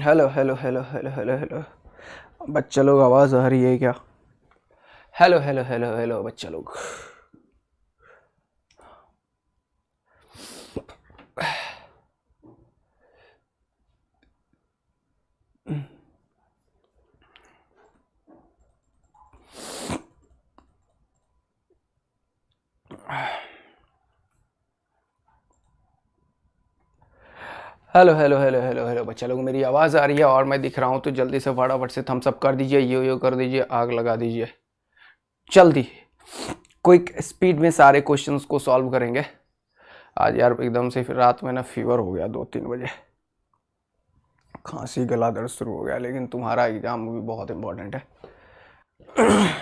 Hello hello hello hello hello hello बच्चा लोग, आवाज़ आ रही है क्या? हेलो हेलो हेलो हेलो बच्चा लोग। Hello hello hello hello hello बच्चा लोग, मेरी आवाज़ आ रही है और मैं दिख रहा हूँ तो जल्दी से फटाफट से थम्स अप कर दीजिए, यो कर दीजिए, आग लगा दीजिए जल्दी। क्विक स्पीड में सारे क्वेश्चंस को सॉल्व करेंगे आज। यार एकदम से फिर रात में ना फीवर हो गया 2-3 बजे, खांसी गला दर्द शुरू हो गया। लेकिन तुम्हारा एग्जाम भी बहुत इंपॉर्टेंट है।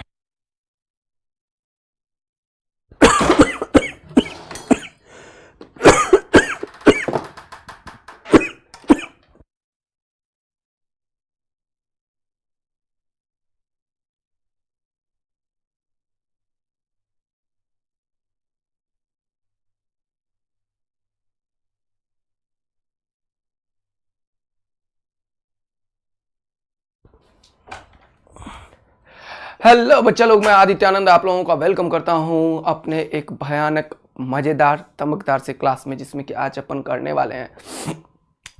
हेलो बच्चा लोग, मैं आदित्यानंद आप लोगों का वेलकम करता हूं अपने एक भयानक मज़ेदार तमकदार से क्लास में, जिसमें कि आज अपन करने वाले हैं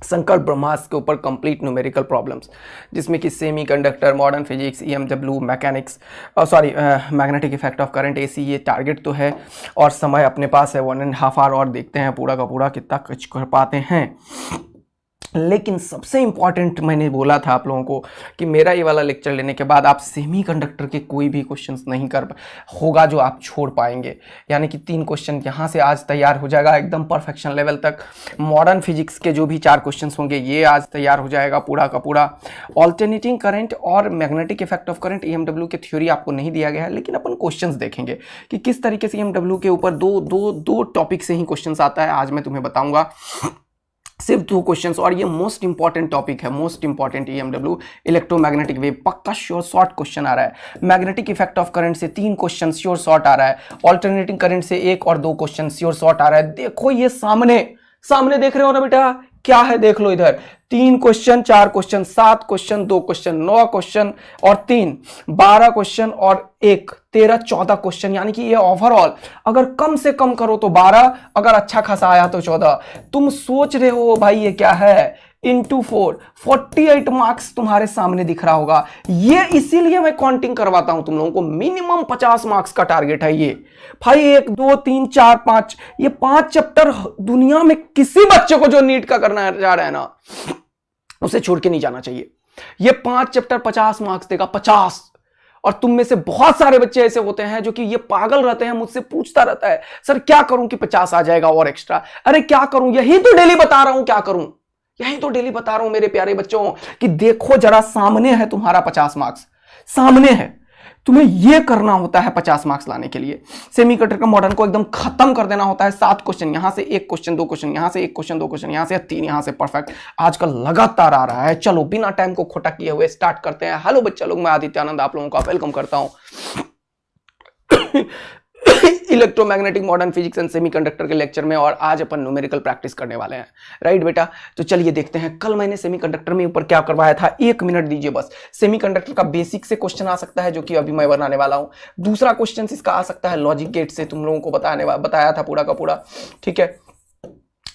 संकर ब्रह्मास्त्र के ऊपर कंप्लीट न्यूमेरिकल प्रॉब्लम्स, जिसमें कि semiconductor, modern physics, EMW, mechanics और sorry magnetic effect of current, AC. ये टारगेट तो है और समय अपने पास है 1.5 आवर, और देखते हैं पूरा का पूरा कितना कुछ कर पाते हैं। लेकिन सबसे इंपॉर्टेंट मैंने बोला था आप लोगों को कि मेरा ये वाला लेक्चर लेने के बाद आप सेमी कंडक्टर के कोई भी क्वेश्चंस नहीं कर होगा जो आप छोड़ पाएंगे। यानी कि 3 क्वेश्चन यहाँ से आज तैयार हो जाएगा एकदम परफेक्शन लेवल तक। मॉडर्न फिजिक्स के जो भी 4 क्वेश्चंस होंगे ये आज तैयार हो जाएगा पूरा का पूरा। ऑल्टरनेटिंग करंट और magnetic effect of current, EMW की थ्योरी आपको नहीं दिया गया है, लेकिन अपन क्वेश्चंस देखेंगे कि किस तरीके से ईएमडब्ल्यू के ऊपर दो टॉपिक से ही क्वेश्चंस आता है। आज मैं तुम्हें बताऊंगा सिर्फ 2 क्वेश्चंस, और ये मोस्ट इंपॉर्टेंट टॉपिक है, most important EMW, electromagnetic wave. पक्का श्योर शॉर्ट क्वेश्चन आ रहा है। मैग्नेटिक इफेक्ट ऑफ करंट से 3 क्वेश्चन श्योर शॉर्ट आ रहा है। ऑल्टरनेटिंग करंट से 1 और 2 क्वेश्चन श्योर शॉर्ट आ रहा है। देखो ये सामने सामने देख रहे हो ना बेटा, क्या है देख लो इधर। 3 question, 4 question, 7 question, 2 question, 9 question और 3 12 क्वेश्चन और 1 13 14 क्वेश्चन। यानी कि ये ओवरऑल अगर कम से कम करो तो 12, अगर अच्छा खासा आया तो 14। तुम सोच रहे हो भाई ये क्या है, इंटू 4, 48 मार्क्स तुम्हारे सामने दिख रहा होगा। ये इसीलिए मैं काउंटिंग करवाता हूं तुम लोगों को। मिनिमम 50 मार्क्स का टारगेट है ये भाई। 1 2 3 4 5, ये 5 चैप्टर दुनिया में किसी बच्चे को जो नीट का करना जा रहा है ना, उसे छोड़ के नहीं जाना चाहिए। ये 5 चैप्टर 50 मार्क्स देगा, 50। और तुम में से बहुत सारे बच्चे ऐसे होते हैं जो कि ये पागल रहते हैं, मुझसे पूछता रहता है सर क्या करूं कि 50 आ जाएगा और एक्स्ट्रा। अरे क्या करूं, यही तो डेली बता रहा हूं, क्या करूं यही तो डेली बता रहा हूं मेरे प्यारे बच्चों कि देखो जरा, सामने है तुम्हारा 50 मार्क्स, सामने है। तुम्हें यह करना होता है 50 मार्क्स लाने के लिए। सेमीकंडक्टर मॉडर्न को एकदम खत्म कर देना होता है। 7 क्वेश्चन यहां से, 1 क्वेश्चन 2 क्वेश्चन यहां से, 1 क्वेश्चन 2 क्वेश्चन यहां से, 3 यहां से, परफेक्ट। आजकल लगातार आ रहा है। चलो बिना टाइम को खोटा किए हुए स्टार्ट करते हैं। हेलो बच्चा लोग, मैं आदित्यानंद आप लोगों का वेलकम करता हूं electromagnetic modern physics and semiconductor के लेक्चर में। और आज अपन न्यूमेरिकल प्रैक्टिस करने वाले हैं, राइट बेटा? तो चलिए देखते हैं। कल मैंने सेमीकंडक्टर में ऊपर क्या करवाया था, 1 मिनट दीजिए बस। सेमीकंडक्टर का बेसिक से क्वेश्चन आ सकता है, जो कि अभी मैं बनाने वाला हूं। दूसरा क्वेश्चन इसका आ सकता है लॉजिक गेट से, तुम लोगों को बताया था पूरा का पूरा, ठीक है।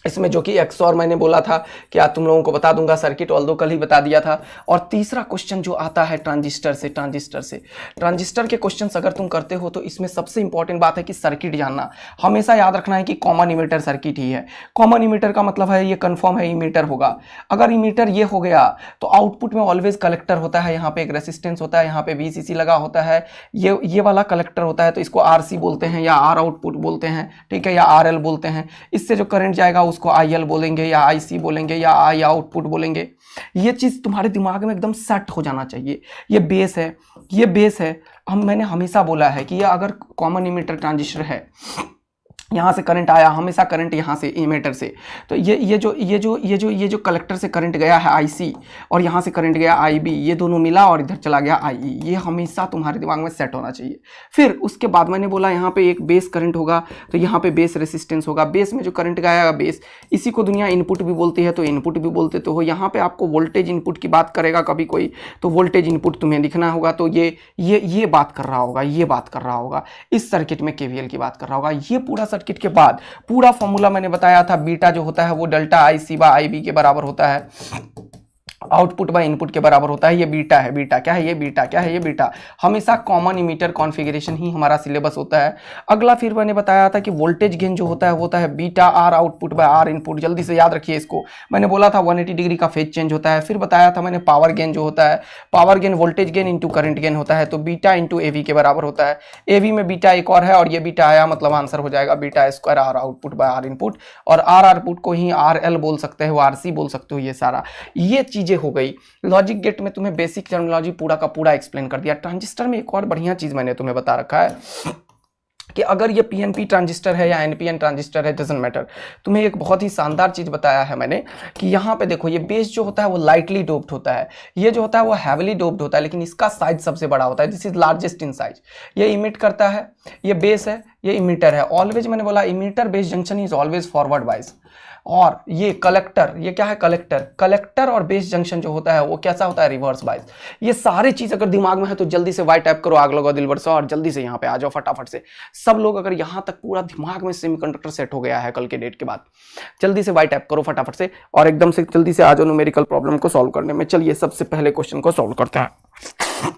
इसमें जो कि एक्स और मैंने बोला था कि आज तुम लोगों को बता दूंगा सर्किट, ऑल्दो कल ही बता दिया था। और तीसरा क्वेश्चन जो आता है ट्रांजिस्टर से। ट्रांजिस्टर के क्वेश्चंस अगर तुम करते हो तो इसमें सबसे इंपॉर्टेंट बात है कि सर्किट जानना। हमेशा याद रखना है कि कॉमन इमीटर सर्किट ही है। कॉमन इमीटर का मतलब है ये कंफर्म है इमीटर होगा। अगर इमीटर ये हो गया तो आउटपुट में ऑलवेज कलेक्टर होता है। यहाँ पे एक रेसिस्टेंस होता है, यहाँ पे वीसीसी लगा होता है। ये वाला कलेक्टर होता है, तो इसको आरसी बोलते हैं या आर आउटपुट बोलते हैं, ठीक है, या आरएल बोलते हैं। इससे जो करंट जाएगा उसको आईएल बोलेंगे या आईसी बोलेंगे या आई आउटपुट बोलेंगे। ये चीज तुम्हारे दिमाग में एकदम सेट हो जाना चाहिए। ये बेस है, ये बेस है। मैंने हमेशा बोला है कि ये अगर कॉमन इमीटर ट्रांजिस्टर है यहाँ से करंट आया, हमेशा करंट यहाँ से इमीटर से, तो ये जो कलेक्टर से करंट गया है IC और यहाँ से करंट गया IB, ये दोनों मिला और इधर चला गया IE, ये हमेशा तुम्हारे दिमाग में सेट होना चाहिए। फिर उसके बाद मैंने बोला यहाँ पे एक बेस करंट होगा, तो यहाँ पे बेस रेसिस्टेंस होगा, बेस में जो करंट गया बेस, इसी को दुनिया इनपुट भी बोलती है, तो इनपुट भी बोलते तो हो। यहाँ पे आपको वोल्टेज इनपुट की बात करेगा कभी कोई, तो वोल्टेज इनपुट तुम्हें लिखना होगा, तो ये बात कर रहा होगा, ये बात कर रहा होगा, इस सर्किट में KVL की बात कर रहा होगा। ये पूरा सर्किट के बाद पूरा फॉर्मूला मैंने बताया था, बीटा जो होता है वो डेल्टा IC बाय IB के बराबर होता है, आउटपुट बाय इनपुट के बराबर होता है। ये बीटा है, बीटा क्या है, ये बीटा क्या है, ये बीटा। हमेशा कॉमन इमीटर कॉन्फ़िगरेशन ही हमारा सिलेबस होता है। अगला फिर मैंने बताया था कि वोल्टेज गेन जो होता है वो होता है beta R output by R input. जल्दी से याद रखिए इसको, मैंने बोला था 180 डिग्री का फेज चेंज होता है। फिर बताया था मैंने पावर गेन जो होता है, power gain voltage gain into current gain होता है, तो बीटा इंटू AV के बराबर होता है। AV में बीटा एक और है और ये बीटा आया, मतलब आंसर हो जाएगा beta square R output by R input. और R आउटपुट को ही RL बोल सकते हो, RC बोल सकते हो। ये सारा ये चीजें हो गई। लॉजिक गेट में तुम्हें बेसिक टर्मिनोलॉजी पूरा का पूरा एक्सप्लेन कर दिया। ट्रांजिस्टर में एक और बढ़िया चीज मैंने तुम्हें बता रखा है कि अगर ये PNP ट्रांजिस्टर है या NPN ट्रांजिस्टर है, डजंट मैटर। तुम्हें एक बहुत ही शानदार चीज बताया है मैंने कि यहाँ पे देखो, ये बेस जो होता है वो लाइटली डोप्ड होता है, ये जो होता है वो हैवीली डोप्ड होता है, लेकिन इसका साइज सबसे बड़ा होता है। This is largest in size. ये इमिट करता है, ये बेस है, ये इमीटर है। ऑलवेज मैंने बोला emitter base junction is always forward बाइस। और ये कलेक्टर, ये क्या है, कलेक्टर। कलेक्टर और बेस जंक्शन जो होता है वो कैसा होता है, रिवर्स बाइस। ये सारी चीज अगर दिमाग में है तो जल्दी से वाई टैप करो, आग लगाओ दिलबर से, और जल्दी से यहाँ पे आ जाओ फटाफट से। सब लोग अगर यहाँ तक पूरा दिमाग में सेमीकंडक्टर सेट हो गया है कल के डेट के बाद, जल्दी से वाई टैप करो फटाफट से और एकदम से जल्दी से आ जाओ न्यूमेरिकल प्रॉब्लम को सॉल्व करने में। चलिए सबसे पहले क्वेश्चन को सॉल्व करते हैं।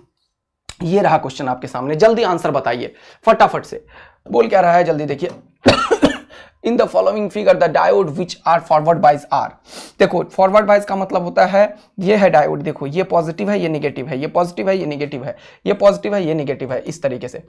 ये रहा क्वेश्चन आपके सामने, जल्दी आंसर बताइए फटाफट से। बोल क्या रहा है, जल्दी देखिए। In the following figure the diode which are forward bias are. देखो फॉरवर्ड बाइस का मतलब होता है, ये है डायोड, देखो ये पॉजिटिव है, ये नेगेटिव है, ये पॉजिटिव है, ये नेगेटिव है, ये पॉजिटिव है, ये नेगेटिव है। इस तरीके से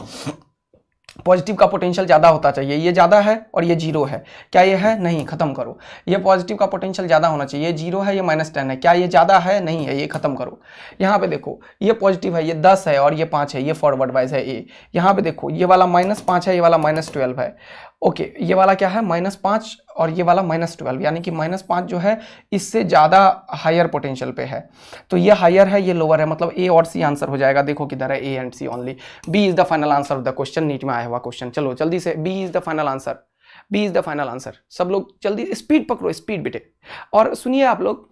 पॉजिटिव का पोटेंशियल ज्यादा होता चाहिए, ये ज्यादा है और ये जीरो है। क्या ये है, नहीं, खत्म करो। ये पॉजिटिव का पोटेंशियल ज्यादा होना चाहिए, ये जीरो है, ये -10 है। क्या ये ज्यादा है, नहीं है, ये खत्म करो। यहाँ पे देखो ये पॉजिटिव है, ये 10 है और ये 5 है, ये फॉरवर्ड वाइज है ए। यहाँ पे देखो ये वाला -5 है, ये वाला -12 है। ओके, ये वाला क्या है, -5 और ये वाला -12, यानी कि -5 जो है इससे ज्यादा हायर पोटेंशियल पे है, तो ये हायर है, ये लोअर है, मतलब ए और सी आंसर हो जाएगा। देखो किधर है, A and C only. B is the final answer of the question, NEET में आया हुआ क्वेश्चन। चलो जल्दी से, B is the final answer, B is the final answer. सब लोग जल्दी स्पीड पकड़ो, स्पीड बेटे। और सुनिए आप लोग,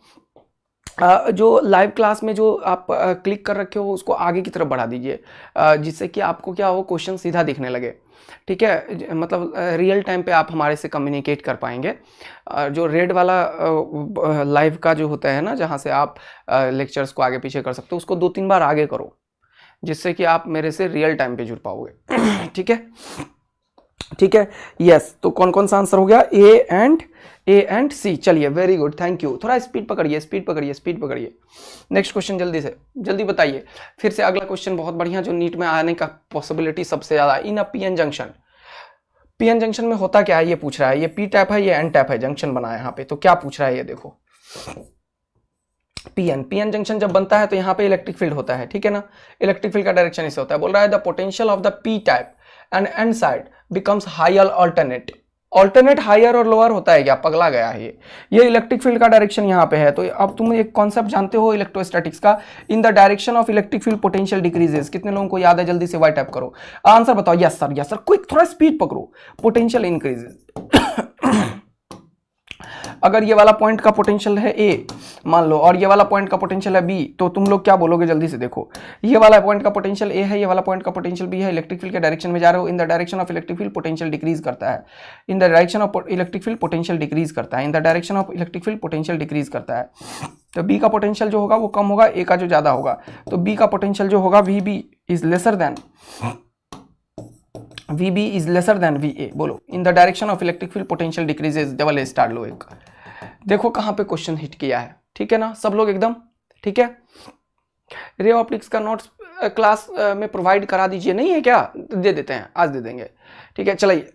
जो लाइव क्लास में जो आप क्लिक कर रखे हो उसको आगे की तरफ बढ़ा दीजिए, जिससे कि आपको क्या हो, क्वेश्चन सीधा दिखने लगे। ठीक है, मतलब रियल टाइम पे आप हमारे से कम्युनिकेट कर पाएंगे। जो रेड वाला लाइव का जो होता है ना, जहाँ से आप लेक्चर्स को आगे पीछे कर सकते हो, उसको 2-3 बार आगे करो, जिससे कि आप मेरे से रियल टाइम पे जुड़ पाओगे। ठीक है, ठीक है, यस। तो कौन कौन सा आंसर हो गया, ए एंड सी। चलिए वेरी गुड, थैंक यू। थोड़ा स्पीड पकड़िए, स्पीड पकड़िए, स्पीड पकड़िए। नेक्स्ट क्वेश्चन जल्दी से, जल्दी बताइए। फिर से अगला क्वेश्चन बहुत बढ़िया, जो नीट में आने का पॉसिबिलिटी सबसे ज्यादा। In a PN junction, PN junction में होता क्या है ये पूछ रहा है। ये पी टाइप है, ये एन टाइप है, जंक्शन बना है यहाँ पे। तो क्या पूछ रहा है ये देखो, पीएन जंक्शन जब बनता है तो यहाँ पे इलेक्ट्रिक फील्ड होता है, ठीक है ना। इलेक्ट्रिक फील्ड का डायरेक्शन इससे होता है। बोल रहा है the potential of the P type and N side becomes higher alternate. Alternate higher और लोअर होता है क्या, पगला गया है ये इलेक्ट्रिक फील्ड का डायरेक्शन यहाँ पे है। तो अब तुम एक कॉन्सेप्ट जानते हो इलेक्ट्रोस्टैटिक्स का, इन the direction of electric field potential decreases. कितने लोगों को याद है, जल्दी से वाई टैप करो, आंसर बताओ। Yes sir, yes sir, quick, थोड़ा स्पीड पकड़ो। Potential increases. अगर ये वाला पॉइंट का पोटेंशियल है ए मान लो, और ये वाला पॉइंट का पोटेंशियल है बी, तो तुम लोग क्या बोलोगे, जल्दी से देखो। ये वाला पॉइंट का पोटेंशियल ए है, ये वाला पॉइंट का पोटेंशियल बी है, इलेक्ट्रिक फील्ड के डायरेक्शन में जा रहे हो। इन the direction of electric field potential decrease करता है। इन the direction of electric field potential decrease करता है। इन the direction of electric field potential decrease करता है। तो बी का पोटेंशियल जो होगा वो कम होगा, ए का जो ज्यादा होगा। तो बी का पोटेंशियल जो होगा VB is lesser than VA। बोलो, in the direction of electric field potential decreases, double A star लो एक। देखो कहां पे क्वेश्चन हिट किया है, ठीक है ना सब लोग एकदम, ठीक है। रे ऑप्टिक्स का नोट्स क्लास में प्रोवाइड करा दीजिए, नहीं है क्या, दे देते हैं, आज दे देंगे, ठीक है। चलिए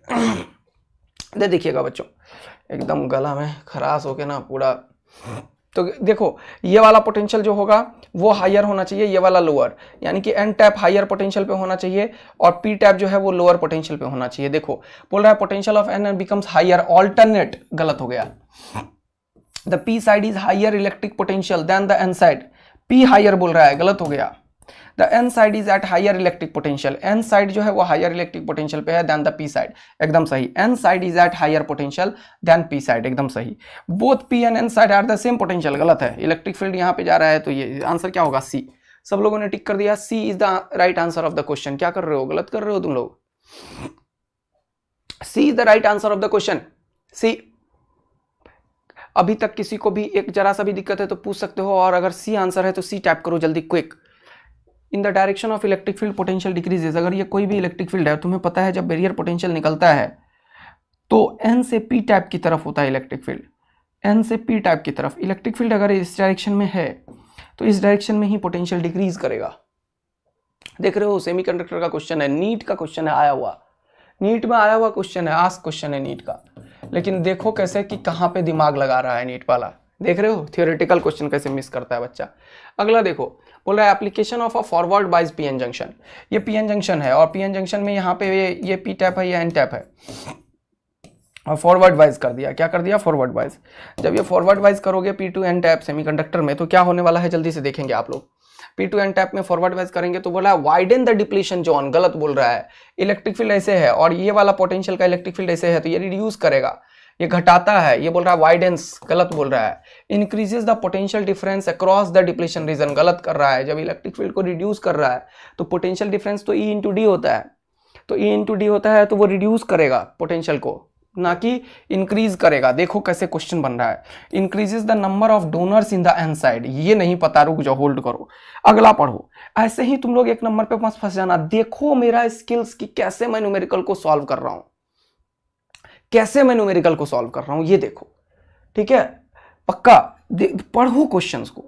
दे देखिएगा बच्चों, एकदम गला में खराश होके ना पूरा तो देखो ये वाला पोटेंशियल जो होगा वो हायर होना चाहिए, ये वाला लोअर, यानी कि एन टैप हायर पोटेंशियल पे होना चाहिए और पी टैप जो है वो लोअर पोटेंशियल पे होना चाहिए। देखो बोल रहा है potential of N becomes higher, alternate, गलत हो गया। The P side is higher electric potential than the N side, P higher बोल रहा है, गलत हो गया। The N side is at higher electric potential, N side जो है वो हायर इलेक्ट्रिक पोटेंशियल पे है देन द पी साइड, एकदम सही। N side is at higher potential than P side, एकदम सही। Both P and N side are the same potential, गलत है। इलेक्ट्रिक फील्ड यहाँ पे जा रहा है तो ये आंसर क्या होगा, सी। सब लोगों ने टिक कर दिया, C is the right answer of the question. क्या कर रहे हो, गलत कर रहे हो तुम लोग। C is the right answer of the question, C. अभी तक किसी को भी एक जरा सा भी दिक्कत है तो पूछ सकते हो, और अगर सी आंसर है तो सी टाइप करो जल्दी, quick. In the direction of electric field potential decreases, अगर ये कोई भी इलेक्ट्रिक फील्ड है, तुम्हें पता है जब बैरियर पोटेंशियल निकलता है तो एन से पी टाइप की तरफ होता है इलेक्ट्रिक फील्ड, एन से पी टाइप की तरफ। इलेक्ट्रिक फील्ड अगर इस डायरेक्शन में है तो इस डायरेक्शन में ही पोटेंशियल डिक्रीज करेगा। देख रहे हो, सेमीकंडक्टर का क्वेश्चन है, नीट का क्वेश्चन है, आया हुआ नीट में आया हुआ क्वेश्चन है, आस्क क्वेश्चन है नीट का। लेकिन देखो कैसे कि कहाँ पे दिमाग लगा रहा है नीट वाला, देख रहे हो थियोरेटिकल क्वेश्चन कैसे मिस करता है बच्चा। अगला देखो, बोल रहा है application of a forward bias PN junction. ये पीएन जंक्शन है और पीएन जंक्शन में यहाँ पे ये पी टैप है, ये एन टैप है, और फॉरवर्ड वाइज कर दिया। क्या कर दिया, फॉरवर्ड वाइज। जब ये फॉरवर्ड वाइज करोगे P to N type semiconductor में, तो क्या होने वाला है जल्दी से देखेंगे आप लोग। पी टू एन टैप में फॉरवर्ड वाइज करेंगे तो बोला वाइडन द डिप्लीशन जोन, गलत बोल रहा है। इलेक्ट्रिक फील्ड ऐसे है और ये वाला पोटेंशियल का इलेक्ट्रिक फील्ड ऐसे है, तो ये रिड्यूस करेगा, ये घटाता है। ये बोल रहा है वाइडेंस, गलत बोल रहा है। Increases the potential difference across the depletion region, गलत कर रहा है। जब इलेक्ट्रिक फील्ड को रिड्यूस कर रहा है तो पोटेंशियल डिफरेंस तो ई इंटू डी होता है, तो ई इंटू डी होता है, तो वो रिड्यूस करेगा पोटेंशियल को, ना कि इंक्रीज करेगा। देखो कैसे क्वेश्चन बन रहा है, increases the number of donors in the N side. ये नहीं पता, रुक जाओ, होल्ड करो, अगला पढ़ो। ऐसे ही तुम लोग एक नंबर पे मत फंस जाना। देखो मेरा स्किल्स की कैसे मैं न्यूमेरिकल को सॉल्व कर रहा हूं, कैसे मैं न्यूमेरिकल को सॉल्व कर रहा हूं, ये देखो, ठीक है। पक्का पढ़ो क्वेश्चंस को,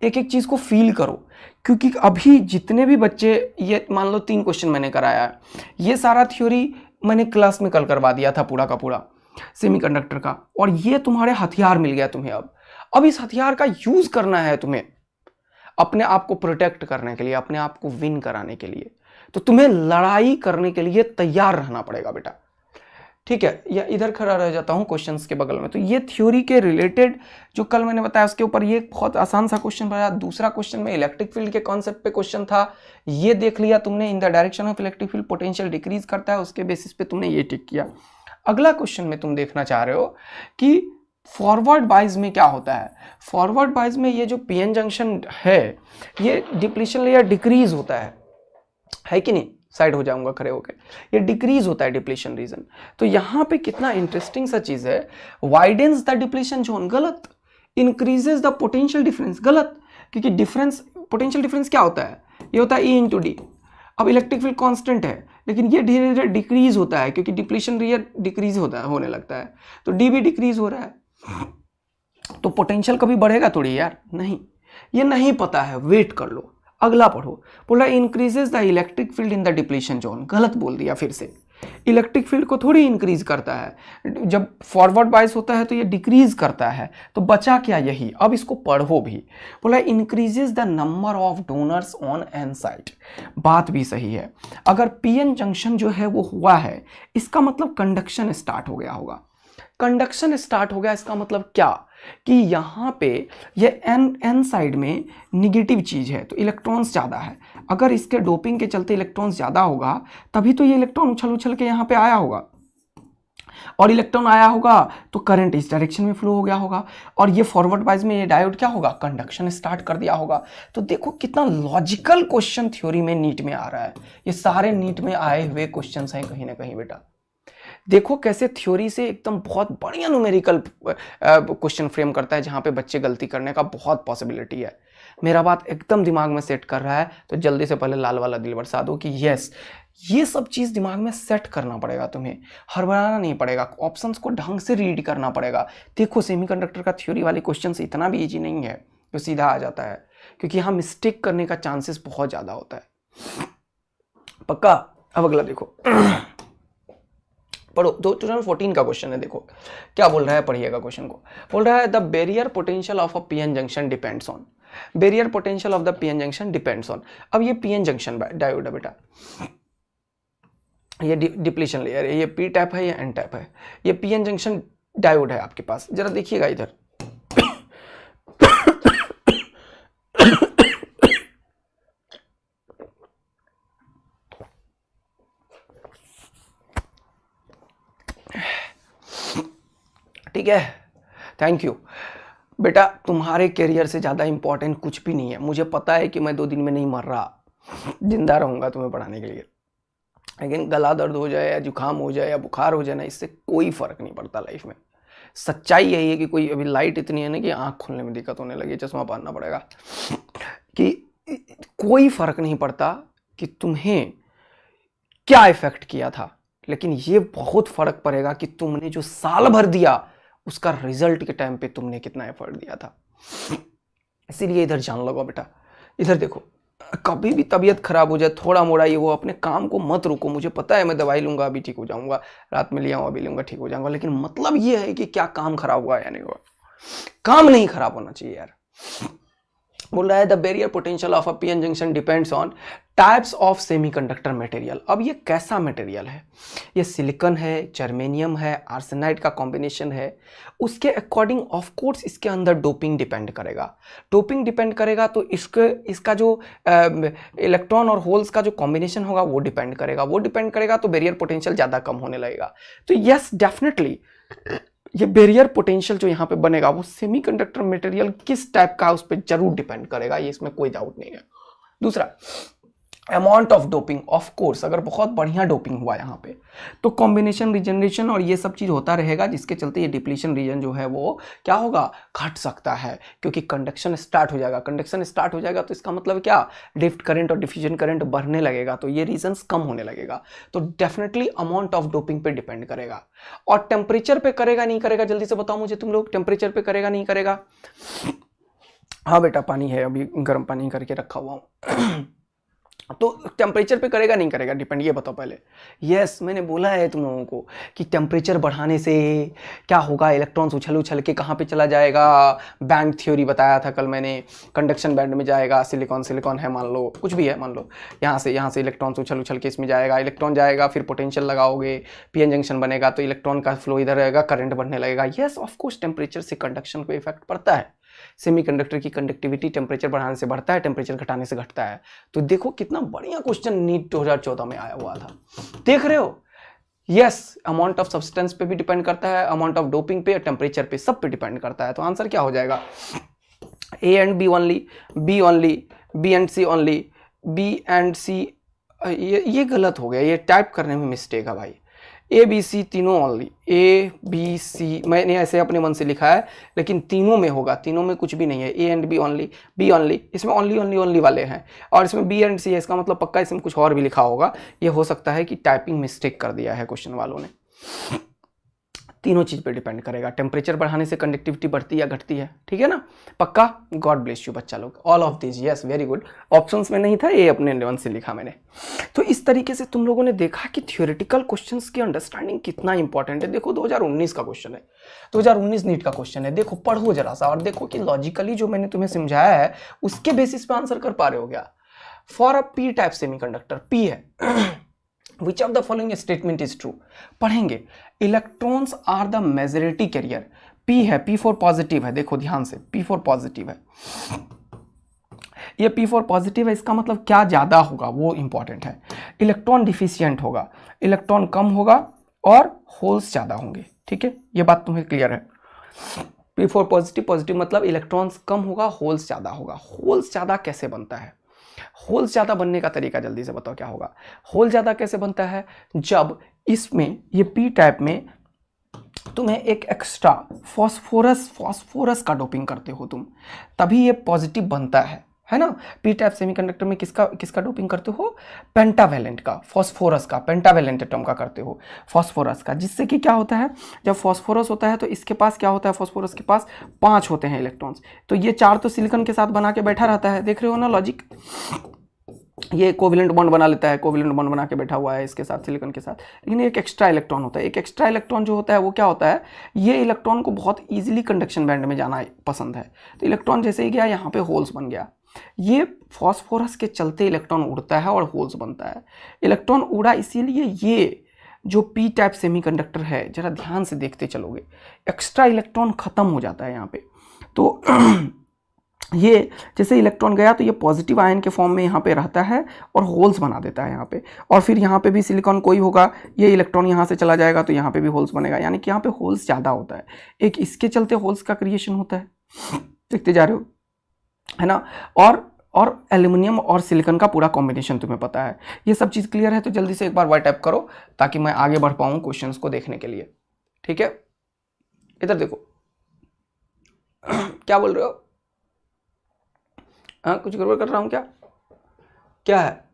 एक एक चीज को फील करो, क्योंकि अभी जितने भी बच्चे, ये मान लो 3 क्वेश्चन मैंने कराया है, ये सारा थ्योरी मैंने क्लास में कल करवा दिया था पूरा का पूरा सेमीकंडक्टर का, और ये तुम्हारे हथियार मिल गया तुम्हें। अब इस हथियार का यूज करना है तुम्हें अपने आप को प्रोटेक्ट करने के लिए, अपने आप को विन कराने के लिए। तो तुम्हें लड़ाई करने के लिए तैयार रहना पड़ेगा बेटा, ठीक है। या इधर खड़ा रह जाता हूं क्वेश्चंस के बगल में। तो ये थ्योरी के रिलेटेड जो कल मैंने बताया उसके ऊपर ये बहुत आसान सा क्वेश्चन बनाया। दूसरा क्वेश्चन में इलेक्ट्रिक फील्ड के कॉन्सेप्ट पे क्वेश्चन था, ये देख लिया तुमने। इन the direction of electric field potential decrease करता है, उसके बेसिस पे तुमने ये टिक किया। अगला क्वेश्चन में तुम देखना चाह रहे हो कि फॉरवर्ड बाइज में क्या होता है। फॉरवर्ड बाइज में ये जो पीएन जंक्शन है, ये डिप्लीशन लेयर डिक्रीज होता है कि नहीं। साइड हो जाऊंगा खड़े होकर, ये डिक्रीज होता है डिप्लीशन रीजन। तो यहां पे कितना इंटरेस्टिंग सा चीज है, वाइडेंस द डिप्लीशन जोन, गलत। इंक्रीजेस द पोटेंशियल डिफरेंस, गलत, क्योंकि डिफरेंस, पोटेंशियल डिफरेंस क्या होता है, ये होता है ई इंटू डी। अब इलेक्ट्रिक फील्ड कांस्टेंट है, लेकिन ये धीरे धीरे डिक्रीज होता है, क्योंकि डिप्लीशन रीजन डिक्रीज होता है, होने लगता है, तो डी भी डिक्रीज हो रहा है। तो पोटेंशियल कभी बढ़ेगा थोड़ी यार, नहीं, ये नहीं पता है, वेट कर लो। अगला पढ़ो, बोला increases the electric field in the depletion zone, गलत बोल दिया फिर से। इलेक्ट्रिक फील्ड को थोड़ी इंक्रीज करता है, जब फॉरवर्ड बाइस होता है तो ये डिक्रीज करता है। तो बचा क्या, यही। अब इसको पढ़ो भी, बोला increases the number of donors on an side, बात भी सही है। अगर पीएन जंक्शन जो है वो हुआ है, इसका मतलब कंडक्शन स्टार्ट हो गया होगा। कंडक्शन स्टार्ट हो गया, इसका मतलब क्या कि यहाँ पे ये एन साइड में निगेटिव चीज है, तो इलेक्ट्रॉन्स ज़्यादा है। अगर इसके डोपिंग के चलते इलेक्ट्रॉन्स ज़्यादा होगा, तभी तो ये इलेक्ट्रॉन उछल उछल के यहाँ पे आया होगा, और इलेक्ट्रॉन आया होगा तो करंट इस डायरेक्शन में फ्लो हो गया होगा, और ये फॉरवर्ड वाइज में ये डायोड क्या होगा, कंडक्शन स्टार्ट कर दिया होगा। तो देखो कितना लॉजिकल क्वेश्चन थ्योरी में नीट में आ रहा है। ये सारे नीट में आए हुए क्वेश्चन हैं कहीं ना कहीं बेटा। देखो कैसे थ्योरी से एकदम बहुत बढ़िया न्यूमेरिकल क्वेश्चन फ्रेम करता है, जहां पे बच्चे गलती करने का बहुत पॉसिबिलिटी है। मेरा बात एकदम दिमाग में सेट कर रहा है, तो जल्दी से पहले लाल वाला दिल बरसा दो कि यस, ये सब चीज दिमाग में सेट करना पड़ेगा तुम्हें, हड़बड़ाना नहीं पड़ेगा, ऑप्शंस को ढंग से रीड करना पड़ेगा। देखो सेमीकंडक्टर का थ्योरी वाले क्वेश्चन इतना भी इजी नहीं है जो सीधा आ जाता है, क्योंकि यहाँ मिस्टेक करने का चांसेस बहुत ज्यादा होता है। पक्का। अब अगला देखो, पढ़ो, 2014 का क्वेश्चन है। देखो क्या बोल रहा है, पढ़िएगा क्वेश्चन को। बोल रहा है the barrier potential of a PN junction depends on, barrier potential of the PN junction depends on. अब ये पीएन जंक्शन डायोड है बेटा, ये डिप्लीशन लेयर है, ये पी टाइप है, ये एन टाइप है, ये पीएन जंक्शन डायोड है आपके पास। जरा देखिएगा इधर, ठीक है, थैंक यू बेटा। तुम्हारे करियर से ज़्यादा इंपॉर्टेंट कुछ भी नहीं है। मुझे पता है कि मैं 2 दिन में नहीं मर रहा, जिंदा रहूँगा तुम्हें पढ़ाने के लिए, लेकिन गला दर्द हो जाए या जुकाम हो जाए या बुखार हो जाए ना, इससे कोई फ़र्क नहीं पड़ता लाइफ में। सच्चाई यही है कि कोई अभी लाइट इतनी है ना कि आँख खोलने में दिक्कत होने लगी, चश्मा पहनना पड़ेगा, कि कोई फ़र्क नहीं पड़ता कि तुम्हें क्या इफ़ेक्ट किया था, लेकिन ये बहुत फ़र्क पड़ेगा कि तुमने जो साल भर दिया उसका रिजल्ट के टाइम पे तुमने कितना एफर्ट दिया था। इसीलिए इधर जान लगो बेटा। इधर देखो, कभी भी तबीयत खराब हो जाए, थोड़ा मोड़ा ये वो, अपने काम को मत रुको। मुझे पता है मैं दवाई लूंगा अभी ठीक हो जाऊंगा, रात में लिया हूँ अभी लूंगा ठीक हो जाऊंगा, लेकिन मतलब ये है कि क्या काम खराब हुआ या नहीं हुआ। काम नहीं खराब होना चाहिए यार। बोल रहा है the barrier potential of a PN junction depends on types of semiconductor material. अब ये कैसा मटेरियल है, ये सिलिकॉन है, जर्मेनियम है, आर्सेनाइड का कॉम्बिनेशन है, उसके अकॉर्डिंग ऑफ कोर्स इसके अंदर डोपिंग डिपेंड करेगा। डोपिंग डिपेंड करेगा तो इसका जो इलेक्ट्रॉन और होल्स का जो कॉम्बिनेशन होगा वो डिपेंड करेगा, वो डिपेंड करेगा तो बैरियर पोटेंशियल ज़्यादा कम होने लगेगा। तो यस डेफिनेटली ये बैरियर पोटेंशियल जो यहाँ पे बनेगा वो सेमीकंडक्टर मटेरियल किस टाइप का उस पर जरूर डिपेंड करेगा, ये इसमें कोई डाउट नहीं है। दूसरा, amount of doping, of course अगर बहुत बढ़िया डोपिंग हुआ यहाँ पे तो कॉम्बिनेशन रिजनरेशन और ये सब चीज़ होता रहेगा, जिसके चलते ये डिप्लीशन रीजन जो है वो क्या होगा, घट सकता है, क्योंकि कंडक्शन स्टार्ट हो जाएगा। कंडक्शन स्टार्ट हो जाएगा तो इसका मतलब क्या, ड्रिफ्ट करंट और डिफ्यूजन करंट बढ़ने लगेगा, तो ये रीजन्स कम होने लगेगा। तो डेफिनेटली अमाउंट ऑफ डोपिंग पे डिपेंड करेगा। और टेम्परेचर पे करेगा नहीं करेगा, जल्दी से बताओ मुझे तुम लोग, टेम्परेचर पे करेगा नहीं करेगा। हाँ बेटा पानी है, अभी गर्म पानी करके रखा हुआ हूँ। तो टेम्परेचर पे करेगा नहीं करेगा डिपेंड, ये बताओ पहले। यस मैंने बोला है तुम लोगों को कि टेम्परेचर बढ़ाने से क्या होगा, इलेक्ट्रॉन्स उछल उछल के कहाँ पे चला जाएगा, बैंड थ्योरी बताया था कल मैंने, कंडक्शन बैंड में जाएगा। सिलिकॉन है मान लो, कुछ भी है मान लो, यहाँ से इलेक्ट्रॉन्स उछल उछल के इसमें जाएगा, इलेक्ट्रॉन जाएगा, फिर पोटेंशियल लगाओगे, पीएन जंक्शन बनेगा तो इलेक्ट्रॉन का फ्लो इधर रहेगा, करंट बढ़ने लगेगा। यस ऑफकोर्स टेम्परेचर से कंडक्शन को इफेक्ट पड़ता है। सेमीकंडक्टर की कंडक्टिविटी टेम्परेचर बढ़ाने से बढ़ता है, टेम्परेचर घटाने से घटता है। तो देखो कितना बढ़िया क्वेश्चन नीट 2014 में आया हुआ था, देख रहे हो। यस अमाउंट ऑफ सब्सटेंस पे भी डिपेंड करता है, अमाउंट ऑफ डोपिंग पे, टेम्परेचर पे, सब पे डिपेंड करता है। तो आंसर क्या हो जाएगा, A and B only, B only, B and C only, B and C. ये गलत हो गया, ये टाइप करने में मिस्टेक है भाई। ए बी सी तीनों ओनली, ए बी सी मैंने ऐसे अपने मन से लिखा है, लेकिन तीनों में होगा, तीनों में कुछ भी नहीं है। A and B only, B only, इसमें ओनली ओनली ओनली वाले हैं, और इसमें बी एंड सी है, इसका मतलब पक्का इसमें कुछ और भी लिखा होगा। ये हो सकता है कि टाइपिंग मिस्टेक कर दिया है क्वेश्चन वालों ने। तीनों चीज पे डिपेंड करेगा, टेम्परेचर बढ़ाने से कंडक्टिविटी बढ़ती या घटती है, ठीक है ना, पक्का। गॉड ब्लेस यू बच्चा लोग, all of this, yes very good. Options में नहीं था, ये अपने लेवन से लिखा मैंने। तो इस तरीके से तुम लोगों ने देखा कि थियोरेटिकल क्वेश्चंस की अंडरस्टैंडिंग कितना इंपॉर्टेंट है। देखो 2019 का क्वेश्चन है, 2019 नीट का क्वेश्चन है, देखो पढ़ो जरा सा और देखो कि लॉजिकली जो मैंने तुम्हें समझाया है उसके बेसिस पे आंसर कर पा रहे हो क्या। For a P type semiconductor, P है, Which of the following statement is true? पढ़ेंगे, electrons are the majority carrier, P है, P4 पॉजिटिव है, देखो ध्यान से P4 पॉजिटिव है, ये P4 पॉजिटिव है, इसका मतलब क्या ज्यादा होगा वो इंपॉर्टेंट है। इलेक्ट्रॉन डिफिशियंट होगा, इलेक्ट्रॉन कम होगा और होल्स ज्यादा होंगे, ठीक है, ये बात तुम्हें क्लियर है। P4 पॉजिटिव, पॉजिटिव मतलब इलेक्ट्रॉन्स कम होगा, होल्स ज्यादा होगा। होल्स ज्यादा कैसे बनता है, होल ज्यादा बनने का तरीका जल्दी से बताओ क्या होगा। होल ज्यादा कैसे बनता है, जब इसमें ये पी टाइप में तुम्हें एक एक्स्ट्रा फॉस्फोरस का डोपिंग करते हो तुम, तभी ये पॉजिटिव बनता है ना। पी टाइप सेमीकंडक्टर में किसका डोपिंग करते हो, पेंटावेलेंट का, फॉस्फोरस का, पेंटावेलेंट एटम का करते हो, फॉस्फोरस का। जिससे कि क्या होता है, जब फॉस्फोरस होता है तो इसके पास क्या होता है, फॉस्फोरस के पास 5 होते हैं इलेक्ट्रॉन्स, तो ये 4 तो सिलिकॉन के साथ बना के बैठा रहता है, देख रहे हो ना लॉजिक। ये कोवेलेंट बॉन्ड बना लेता है, कोवेलेंट बॉन्ड बना के बैठा हुआ है इसके साथ, सिलिकॉन के साथ। लेकिन एक एक्स्ट्रा इलेक्ट्रॉन होता है। एक एक्स्ट्रा इलेक्ट्रॉन जो होता है वो क्या होता है, ये इलेक्ट्रॉन को बहुत ईजिली कंडक्शन बैंड में जाना पसंद है। तो इलेक्ट्रॉन जैसे ही गया यहाँ पे होल्स बन गया। ये फॉस्फोरस के चलते इलेक्ट्रॉन उड़ता है और होल्स बनता है। इलेक्ट्रॉन उड़ा इसीलिए ये जो पी टाइप सेमीकंडक्टर है, जरा ध्यान से देखते चलोगे, एक्स्ट्रा इलेक्ट्रॉन खत्म हो जाता है यहाँ पे। तो ये जैसे इलेक्ट्रॉन गया तो ये पॉजिटिव आयन के फॉर्म में यहाँ पे रहता है और होल्स बना देता है यहाँ पे। और फिर यहाँ पे भी सिलिकॉन कोई होगा, ये इलेक्ट्रॉन यहाँ से चला जाएगा तो यहाँ पे भी होल्स बनेगा, यानी कि यहाँ पे होल्स ज़्यादा होता है। एक इसके चलते होल्स का क्रिएशन होता है, देखते जा रहे हो, है ना। और एल्यूमिनियम और सिलिकॉन का पूरा कॉम्बिनेशन तुम्हें पता है। ये सब चीज़ क्लियर है तो जल्दी से एक बार वाई टाइप करो ताकि मैं आगे बढ़ पाऊँ क्वेश्चंस को देखने के लिए, ठीक है। इधर देखो क्या बोल रहे हो, हाँ कुछ गड़बड़ कर रहा हूँ क्या, क्या है?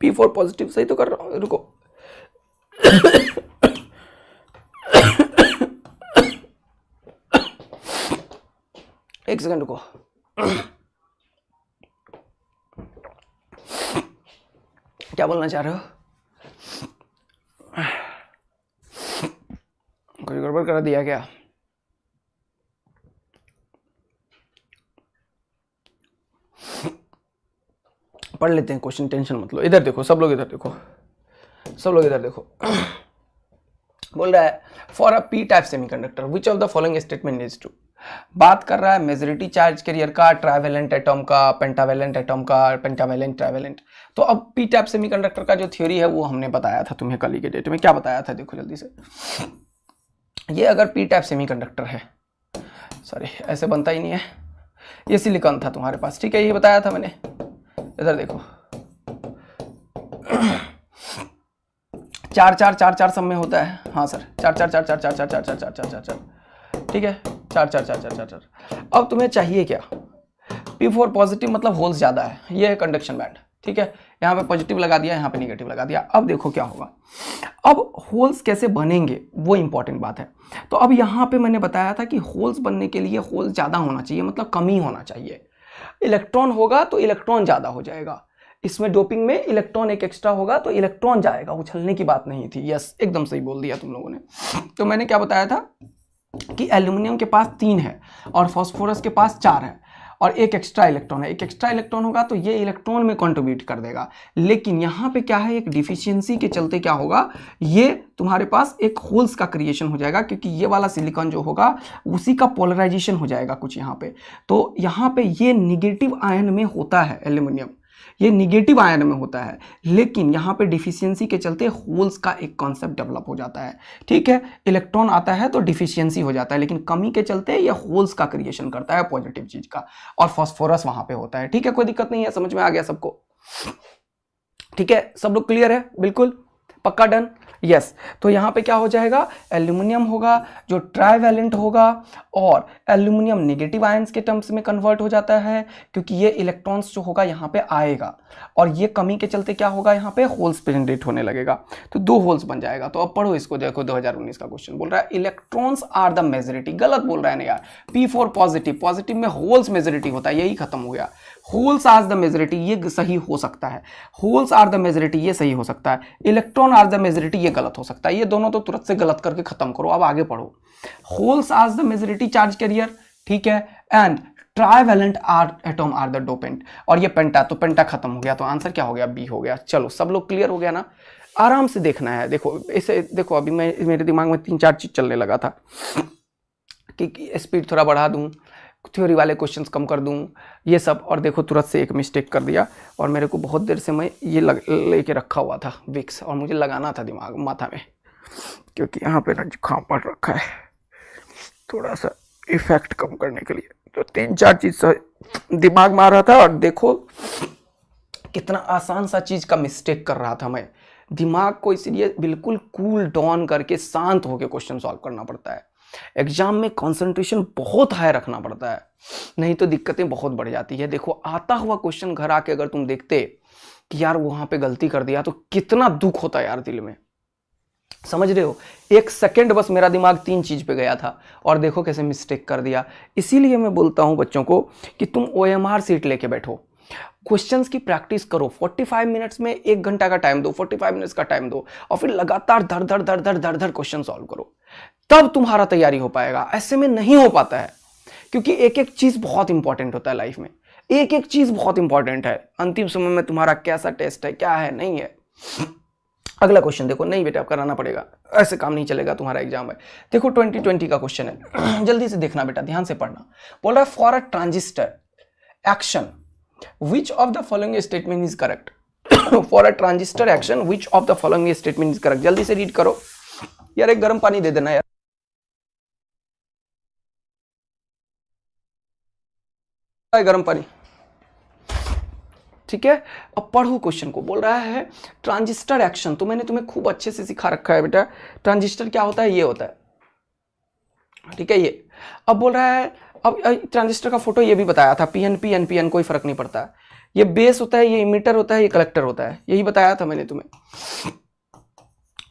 P4 पॉजिटिव सही तो कर रहा हूँ, रुको। एक सेकंड रुको। क्या बोलना चाह रहे हो? कुछ गड़बड़ कर दिया क्या? पढ़ लेते हैं क्वेश्चन, टेंशन मत लो। इधर देखो सब लोग, इधर देखो सब लोग, इधर देखो। बोल रहा है for a P type semiconductor which of the following statement is true. बात कर रहा है मेजॉरिटी चार्ज कैरियर का, ट्राइवेलेंट एटॉम का, पेंटावेलेंट एटॉम का, पेंटावेलेंट ट्राइवेलेंट। तो अब पी टाइप सेमीकंडक्टर का जो थ्योरी है वो हमने बताया था तुम्हें कल ही के डेट में। क्या बताया था देखो जल्दी से। ये अगर पी टाइप सेमीकंडक्टर है, सॉरी ऐसे बनता ही नहीं है, ये सिलिकॉन था तुम्हारे पास, ठीक है, ये बताया था मैंने। इधर देखो 4 सब में होता है, हाँ सर 4, ठीक है, 4। अब तुम्हें चाहिए क्या? P4 पॉजिटिव मतलब होल्स ज़्यादा है, ये है कंडक्शन बैंड, ठीक है। यहाँ पे पॉजिटिव लगा दिया, यहाँ पे निगेटिव लगा दिया। अब देखो क्या होगा, अब होल्स कैसे बनेंगे वो इंपॉर्टेंट बात है। तो अब यहाँ पे मैंने बताया था कि होल्स बनने के लिए होल्स ज़्यादा होना चाहिए, मतलब कम ही होना चाहिए। इलेक्ट्रॉन होगा तो इलेक्ट्रॉन ज़्यादा हो जाएगा, इसमें डोपिंग में इलेक्ट्रॉन एक एक्स्ट्रा होगा तो इलेक्ट्रॉन जाएगा, उछलने की बात नहीं थी। यस एकदम सही बोल दिया तुम लोगों ने। तो मैंने क्या बताया था कि एल्यूमिनियम के पास 3 है और फास्फोरस के पास 4 है और एक एक्स्ट्रा इलेक्ट्रॉन है। एक एक्स्ट्रा इलेक्ट्रॉन होगा तो ये इलेक्ट्रॉन में कंट्रीब्यूट कर देगा। लेकिन यहाँ पे क्या है, एक डिफिशियंसी के चलते क्या होगा, ये तुम्हारे पास एक होल्स का क्रिएशन हो जाएगा, क्योंकि ये वाला सिलिकॉन जो होगा उसी का पोलराइजेशन हो जाएगा कुछ यहाँ पे। तो यहाँ पे ये निगेटिव आयन में होता है, एल्यूमिनियम ये निगेटिव आयन में होता है, लेकिन यहाँ पे डिफिशियंसी के चलते होल्स का एक कॉन्सेप्ट डेवलप हो जाता है, ठीक है। इलेक्ट्रॉन आता है तो डिफिशियंसी हो जाता है, लेकिन कमी के चलते ये होल्स का क्रिएशन करता है पॉजिटिव चीज का, और फास्फोरस वहां पे होता है, ठीक है। कोई दिक्कत नहीं है, समझ में आ गया सबको, ठीक है, सब लोग क्लियर है, बिल्कुल पक्का डन। यस तो यहाँ पे क्या हो जाएगा, एल्यूमिनियम होगा जो ट्राइवेलेंट होगा और एल्यूमिनियम नेगेटिव आयंस के टर्म्स में कन्वर्ट हो जाता है, क्योंकि ये इलेक्ट्रॉन्स जो होगा यहाँ पे आएगा और ये कमी के चलते क्या होगा, यहाँ पे होल्स जनरेट होने लगेगा, तो 2 होल्स बन जाएगा। तो अब पढ़ो इसको, देखो 2019 का क्वेश्चन बोल रहा है इलेक्ट्रॉन्स आर द मेजॉरिटी, गलत बोल रहा है ना यार, P4 पॉजिटिव, पॉजिटिव में होल्स मेजॉरिटी होता है, यही खत्म हो गया। होल्स आर द मेजॉरिटी ये सही हो सकता है, होल्स आर द मेजॉरिटी ये सही हो सकता है, इलेक्ट्रॉन आर द मेजॉरिटी ये गलत हो सकता है। ये दोनों तो तुरंत से गलत करके खत्म करो, अब आगे पढ़ो। Holes are the majority charge carrier, ठीक है, and trivalent atom are the dopant, और ये पेंटा, तो पेंटा खत्म हो गया, तो आंसर क्या हो गया, बी हो गया। चलो सब लोग क्लियर हो गया ना, आराम से देखना है। देखो इसे देखो, अभी मैं मेरे दिमाग में 3-4 चीज चलने लगा था कि स्पीड थोड़ा बढ़ा दूं, थ्योरी वाले क्वेश्चंस कम कर दूं, ये सब, और देखो तुरंत से एक मिस्टेक कर दिया। और मेरे को बहुत देर से मैं ये लेके रखा हुआ था विक्स, और मुझे लगाना था दिमाग माथा में, क्योंकि यहाँ पे ना जुकाम पड़ रखा है, थोड़ा सा इफेक्ट कम करने के लिए। तो 3-4 चीज दिमाग में आ रहा था, और देखो कितना आसान सा चीज का मिस्टेक कर रहा था मैं। दिमाग को इसलिए बिल्कुल कूल डाउन करके शांत होकर क्वेश्चन सॉल्व करना पड़ता है। एग्जाम में कंसंट्रेशन बहुत हाई रखना पड़ता है, नहीं तो दिक्कतें बहुत बढ़ जाती है। देखो आता हुआ क्वेश्चन घर आके अगर तुम देखते कि यार वहां पे गलती कर दिया, तो कितना दुख होता है यार दिल में, समझ रहे हो, एक सेकंड बस मेरा दिमाग 3 चीज पे गया था और देखो कैसे मिस्टेक कर दिया। इसीलिए मैं बोलता हूं बच्चों को कि तुम OMR सीट लेके बैठो, क्वेश्चंस की प्रैक्टिस करो, 45 मिनट्स में 1 घंटा का टाइम दो, 45 मिनट्स का टाइम दो और फिर लगातार धर धर धर धर धर धर क्वेश्चन सॉल्व करो, तब तुम्हारा तैयारी हो पाएगा। ऐसे में नहीं हो पाता है, क्योंकि एक एक चीज बहुत इंपॉर्टेंट होता है लाइफ में, एक एक चीज बहुत इंपॉर्टेंट है। अंतिम समय में तुम्हारा कैसा टेस्ट है, क्या है, नहीं है। अगला क्वेश्चन देखो, नहीं बेटा कराना पड़ेगा, ऐसे काम नहीं चलेगा, तुम्हारा एग्जाम है। देखो 2020 का क्वेश्चन है, जल्दी से देखना बेटा, ध्यान से पढ़ना। बोल रहा है for a transistor action which of the following statement is correct? for a transistor action which of the following statement is correct? जल्दी से रीड करो यार, एक गर्म पानी दे देना यार, गर्म पानी, ठीक है। अब पढ़ो क्वेश्चन को। बोल रहा है ट्रांजिस्टर एक्शन, तो मैंने तुम्हें खूब अच्छे से सिखा रखा है बेटा, ट्रांजिस्टर क्या होता है, ये होता है, ठीक है ये। अब बोल रहा है, अब ट्रांजिस्टर का फोटो ये भी बताया था, PNP NPN कोई फर्क नहीं पड़ता, ये बेस होता है, ये इमीटर होता है, ये कलेक्टर होता है, यही बताया था मैंने तुम्हें।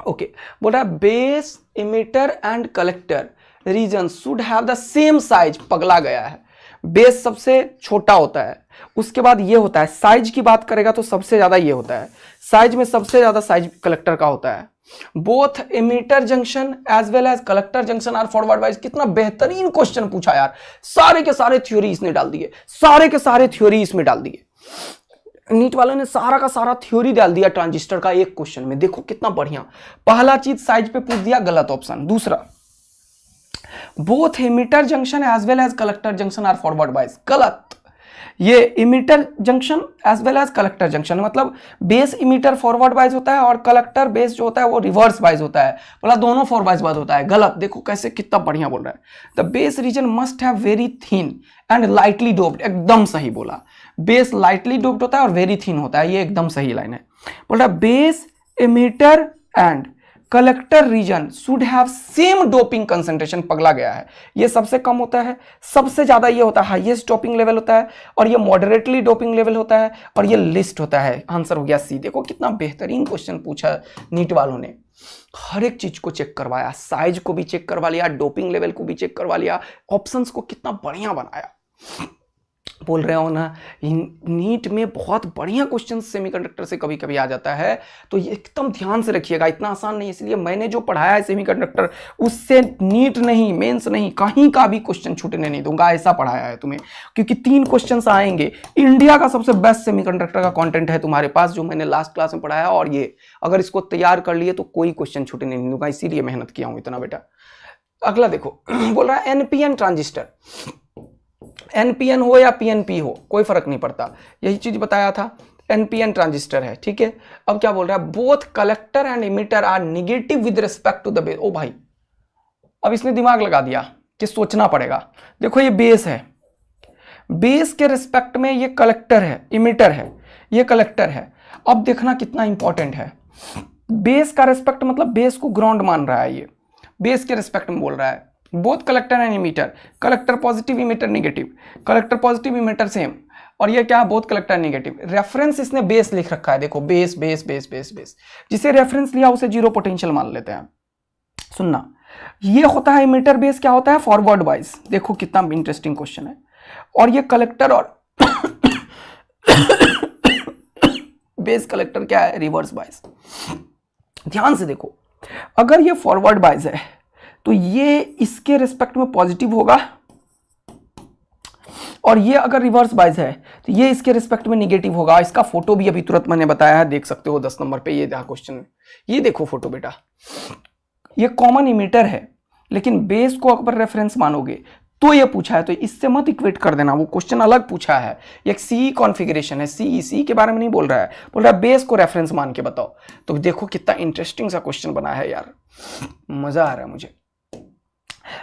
ओके, बोल रहा है base emitter and collector region should have the same size, पगला गया है। बेस सबसे छोटा होता है, उसके बाद ये होता है, साइज की बात करेगा तो सबसे ज्यादा ये होता है, साइज में सबसे ज्यादा साइज कलेक्टर का होता है। Both emitter junction as well as collector junction are forward bias. कितना बेहतरीन क्वेश्चन पूछा यार, सारे के सारे थ्योरी इसने डाल दिए, सारे के सारे थ्योरी इसमें डाल दिए, नीट वालों ने सारा का सारा थ्योरी डाल दिया ट्रांजिस्टर का एक क्वेश्चन में। देखो कितना बढ़िया। पहला चीज साइज पे पूछ दिया, गलत ऑप्शन। दूसरा, both emitter junction as well as collector junction are forward bias, गलत। ये emitter junction as well as collector junction, मतलब बेस इमीटर फॉरवर्ड वाइज होता है और कलेक्टर बेस जो होता है वो रिवर्स वाइज होता है, बोला दोनों फॉरवर्ड वाइज होता है, गलत। देखो कैसे कितना बढ़िया बोल रहा है। The base reason must have very thin and lightly doped, एकदम सही बोला। बेस लाइटली डोप्ड होता है और वेरी थिन होता है, ये एकदम सही लाइन है। बोल रहा है base emitter and collector region should have same doping concentration, पगला गया है। ये सबसे कम होता है, सबसे ज्यादा ये होता है हाईएस्ट डोपिंग लेवल होता है, और ये मॉडरेटली डोपिंग लेवल होता है, और ये लिस्ट होता है। आंसर हो गया सी। देखो कितना बेहतरीन क्वेश्चन पूछा नीट वालों ने, हर एक चीज को चेक करवाया, साइज को भी चेक करवा लिया, डोपिंग लेवल को भी चेक करवा लिया, ऑप्शंस को कितना बढ़िया बनाया। बोल रहे हो ना, नीट में बहुत बढ़िया क्वेश्चन सेमीकंडक्टर से कभी कभी आ जाता है, तो ये एकदम ध्यान से रखिएगा, इतना आसान नहीं। इसलिए मैंने जो पढ़ाया है सेमीकंडक्टर, उससे नीट नहीं, मेंस नहीं, कहीं का भी क्वेश्चन छूटने नहीं दूंगा, ऐसा पढ़ाया है तुम्हें। क्योंकि 3 क्वेश्चन आएंगे, इंडिया का सबसे बेस्ट सेमीकंडक्टर का कंटेंट है तुम्हारे पास, जो मैंने लास्ट क्लास में पढ़ाया, और ये अगर इसको तैयार कर लिए तो कोई क्वेश्चन छूटने नहीं दूंगा, इसीलिए मेहनत किया हूं इतना बेटा। अगला देखो, बोल रहा है एनपीएन ट्रांजिस्टर, एनपीएन हो या पीएनपी हो कोई फर्क नहीं पड़ता, यही चीज बताया था, एनपीएन ट्रांजिस्टर है, ठीक है। अब क्या बोल रहा है, both collector and emitter are negative with respect to the base. ओ भाई, अब इसने दिमाग लगा दिया कि सोचना पड़ेगा। देखो ये बेस है, बेस के रिस्पेक्ट में ये कलेक्टर है, इमीटर है, ये कलेक्टर है। अब देखना कितना इंपॉर्टेंट है, बेस का रिस्पेक्ट मतलब बेस को ग्राउंड मान रहा है, ये बेस के रिस्पेक्ट में बोल रहा है। Both collector and emitter, collector positive emitter negative, collector positive emitter same, और ये क्या, बोथ कलेक्टर नेगेटिव। रेफरेंस इसने बेस लिख रखा है, देखो base base base base base, जिसे रेफरेंस लिया उसे जीरो पोटेंशियल मान लेते हैं। सुनना, ये होता है इमीटर, बेस क्या होता है, फॉरवर्ड वाइज। देखो कितना इंटरेस्टिंग क्वेश्चन है। और ये कलेक्टर और बेस कलेक्टर क्या है, रिवर्स वाइज। ध्यान से देखो, अगर ये फॉरवर्ड वाइज है तो ये इसके रिस्पेक्ट में पॉजिटिव होगा, और ये अगर रिवर्स बाइज है तो ये इसके रिस्पेक्ट में निगेटिव होगा। इसका फोटो भी अभी तुरंत मैंने बताया है, देख सकते हो 10 नंबर पे, ये देखा क्वेश्चन, ये देखो फोटो बेटा। ये कॉमन इमीटर है, लेकिन बेस को अगर रेफरेंस मानोगे तो ये पूछा है, तो इससे मत इक्वेट कर देना, वो क्वेश्चन अलग पूछा है। एक सीई कॉन्फ़िगरेशन है, सीई के बारे में नहीं बोल रहा है, बोल रहा है बेस को रेफरेंस मान के बताओ। तो देखो कितना इंटरेस्टिंग सा क्वेश्चन बना है यार, मजा आ रहा है मुझे।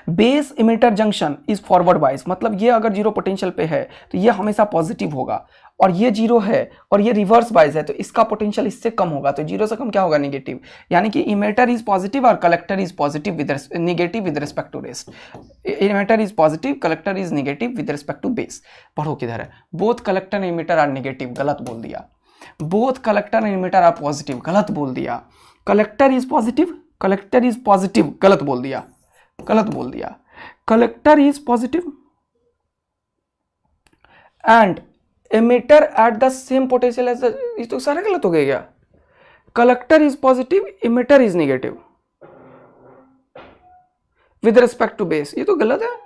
Base emitter junction is forward wise, मतलब ये अगर जीरो पोटेंशियल पे है तो ये हमेशा पॉजिटिव होगा, और ये जीरो है और ये रिवर्स वाइज है तो इसका पोटेंशियल इससे कम होगा, तो जीरो से कम क्या होगा, नेगेटिव। यानी कि इमीटर इज पॉजिटिव और collector is positive with negative with respect to base. Emitter is positive, collector is negative with respect to base. पढ़ो किधर है, both collector and emitter are negative, गलत बोल दिया। Both collector and emitter are positive, गलत बोल दिया। Collector is positive, collector is positive, गलत बोल दिया, गलत बोल दिया। Collector is positive and emitter at the same potential as the, ये तो सारा गलत हो गया क्या? Collector is positive, emitter is negative with respect to base, ये तो गलत है।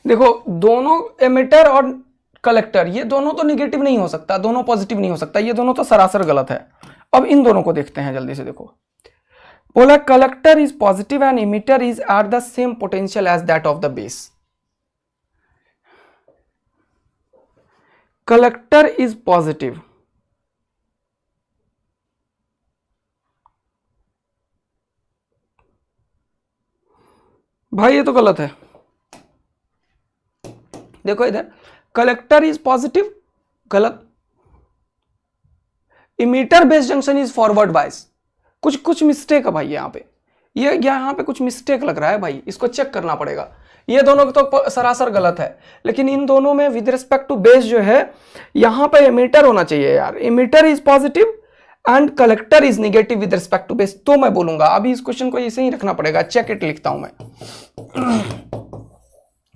देखो दोनों एमिटर और कलेक्टर ये दोनों तो निगेटिव नहीं हो सकता, दोनों पॉजिटिव नहीं हो सकता, ये दोनों तो सरासर गलत है। अब इन दोनों को देखते हैं जल्दी से। देखो बोला collector is positive and emitter is at the same potential as that of the base. Collector is positive, भाई ये तो गलत है। देखो इधर कलेक्टर इज पॉजिटिव, गलत। Emitter base junction is forward bias, कुछ मिस्टेक है भाई यहाँ पे, ये यहाँ पे कुछ मिस्टेक लग रहा है भाई, इसको चेक करना पड़ेगा। ये दोनों तो सरासर गलत है, लेकिन इन दोनों में विद रिस्पेक्ट टू बेस जो है यहाँ पे इमीटर होना चाहिए यार। Emitter is positive and collector is negative with respect to base, तो मैं बोलूंगा अभी इस क्वेश्चन को ऐसे ही रखना पड़ेगा। चेक इट लिखता हूं मैं,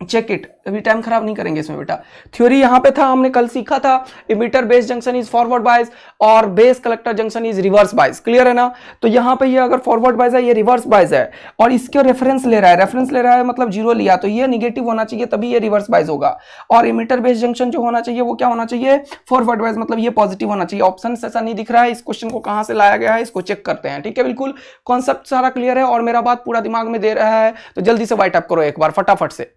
चेक इट, अभी टाइम खराब नहीं करेंगे इसमें बेटा। थ्योरी यहां पे था, हमने कल सीखा था emitter base junction is forward bias और base collector junction is reverse bias, clear है ना। तो यहां पे ये अगर फॉरवर्ड बायस है, ये रिवर्स बायस है और इसके रेफरेंस ले रहा है, रेफरेंस ले रहा है मतलब जीरो लिया, तो ये निगेटिव होना चाहिए तभी ये रिवर्स बायस होगा। और इमीटर बेस जंक्शन जो होना चाहिए वो क्या होना चाहिए, फॉरवर्ड बायस, मतलब ये पॉजिटिव होना चाहिए। ऑप्शन ऐसा नहीं दिख रहा है, इस क्वेश्चन को कहां से लाया गया है इसको चेक करते हैं, ठीक है। बिल्कुल कॉन्सेप्ट सारा क्लियर है और मेरा बात पूरा दिमाग में दे रहा है, तो जल्दी से वाइट अप करो एक बार फटाफट से।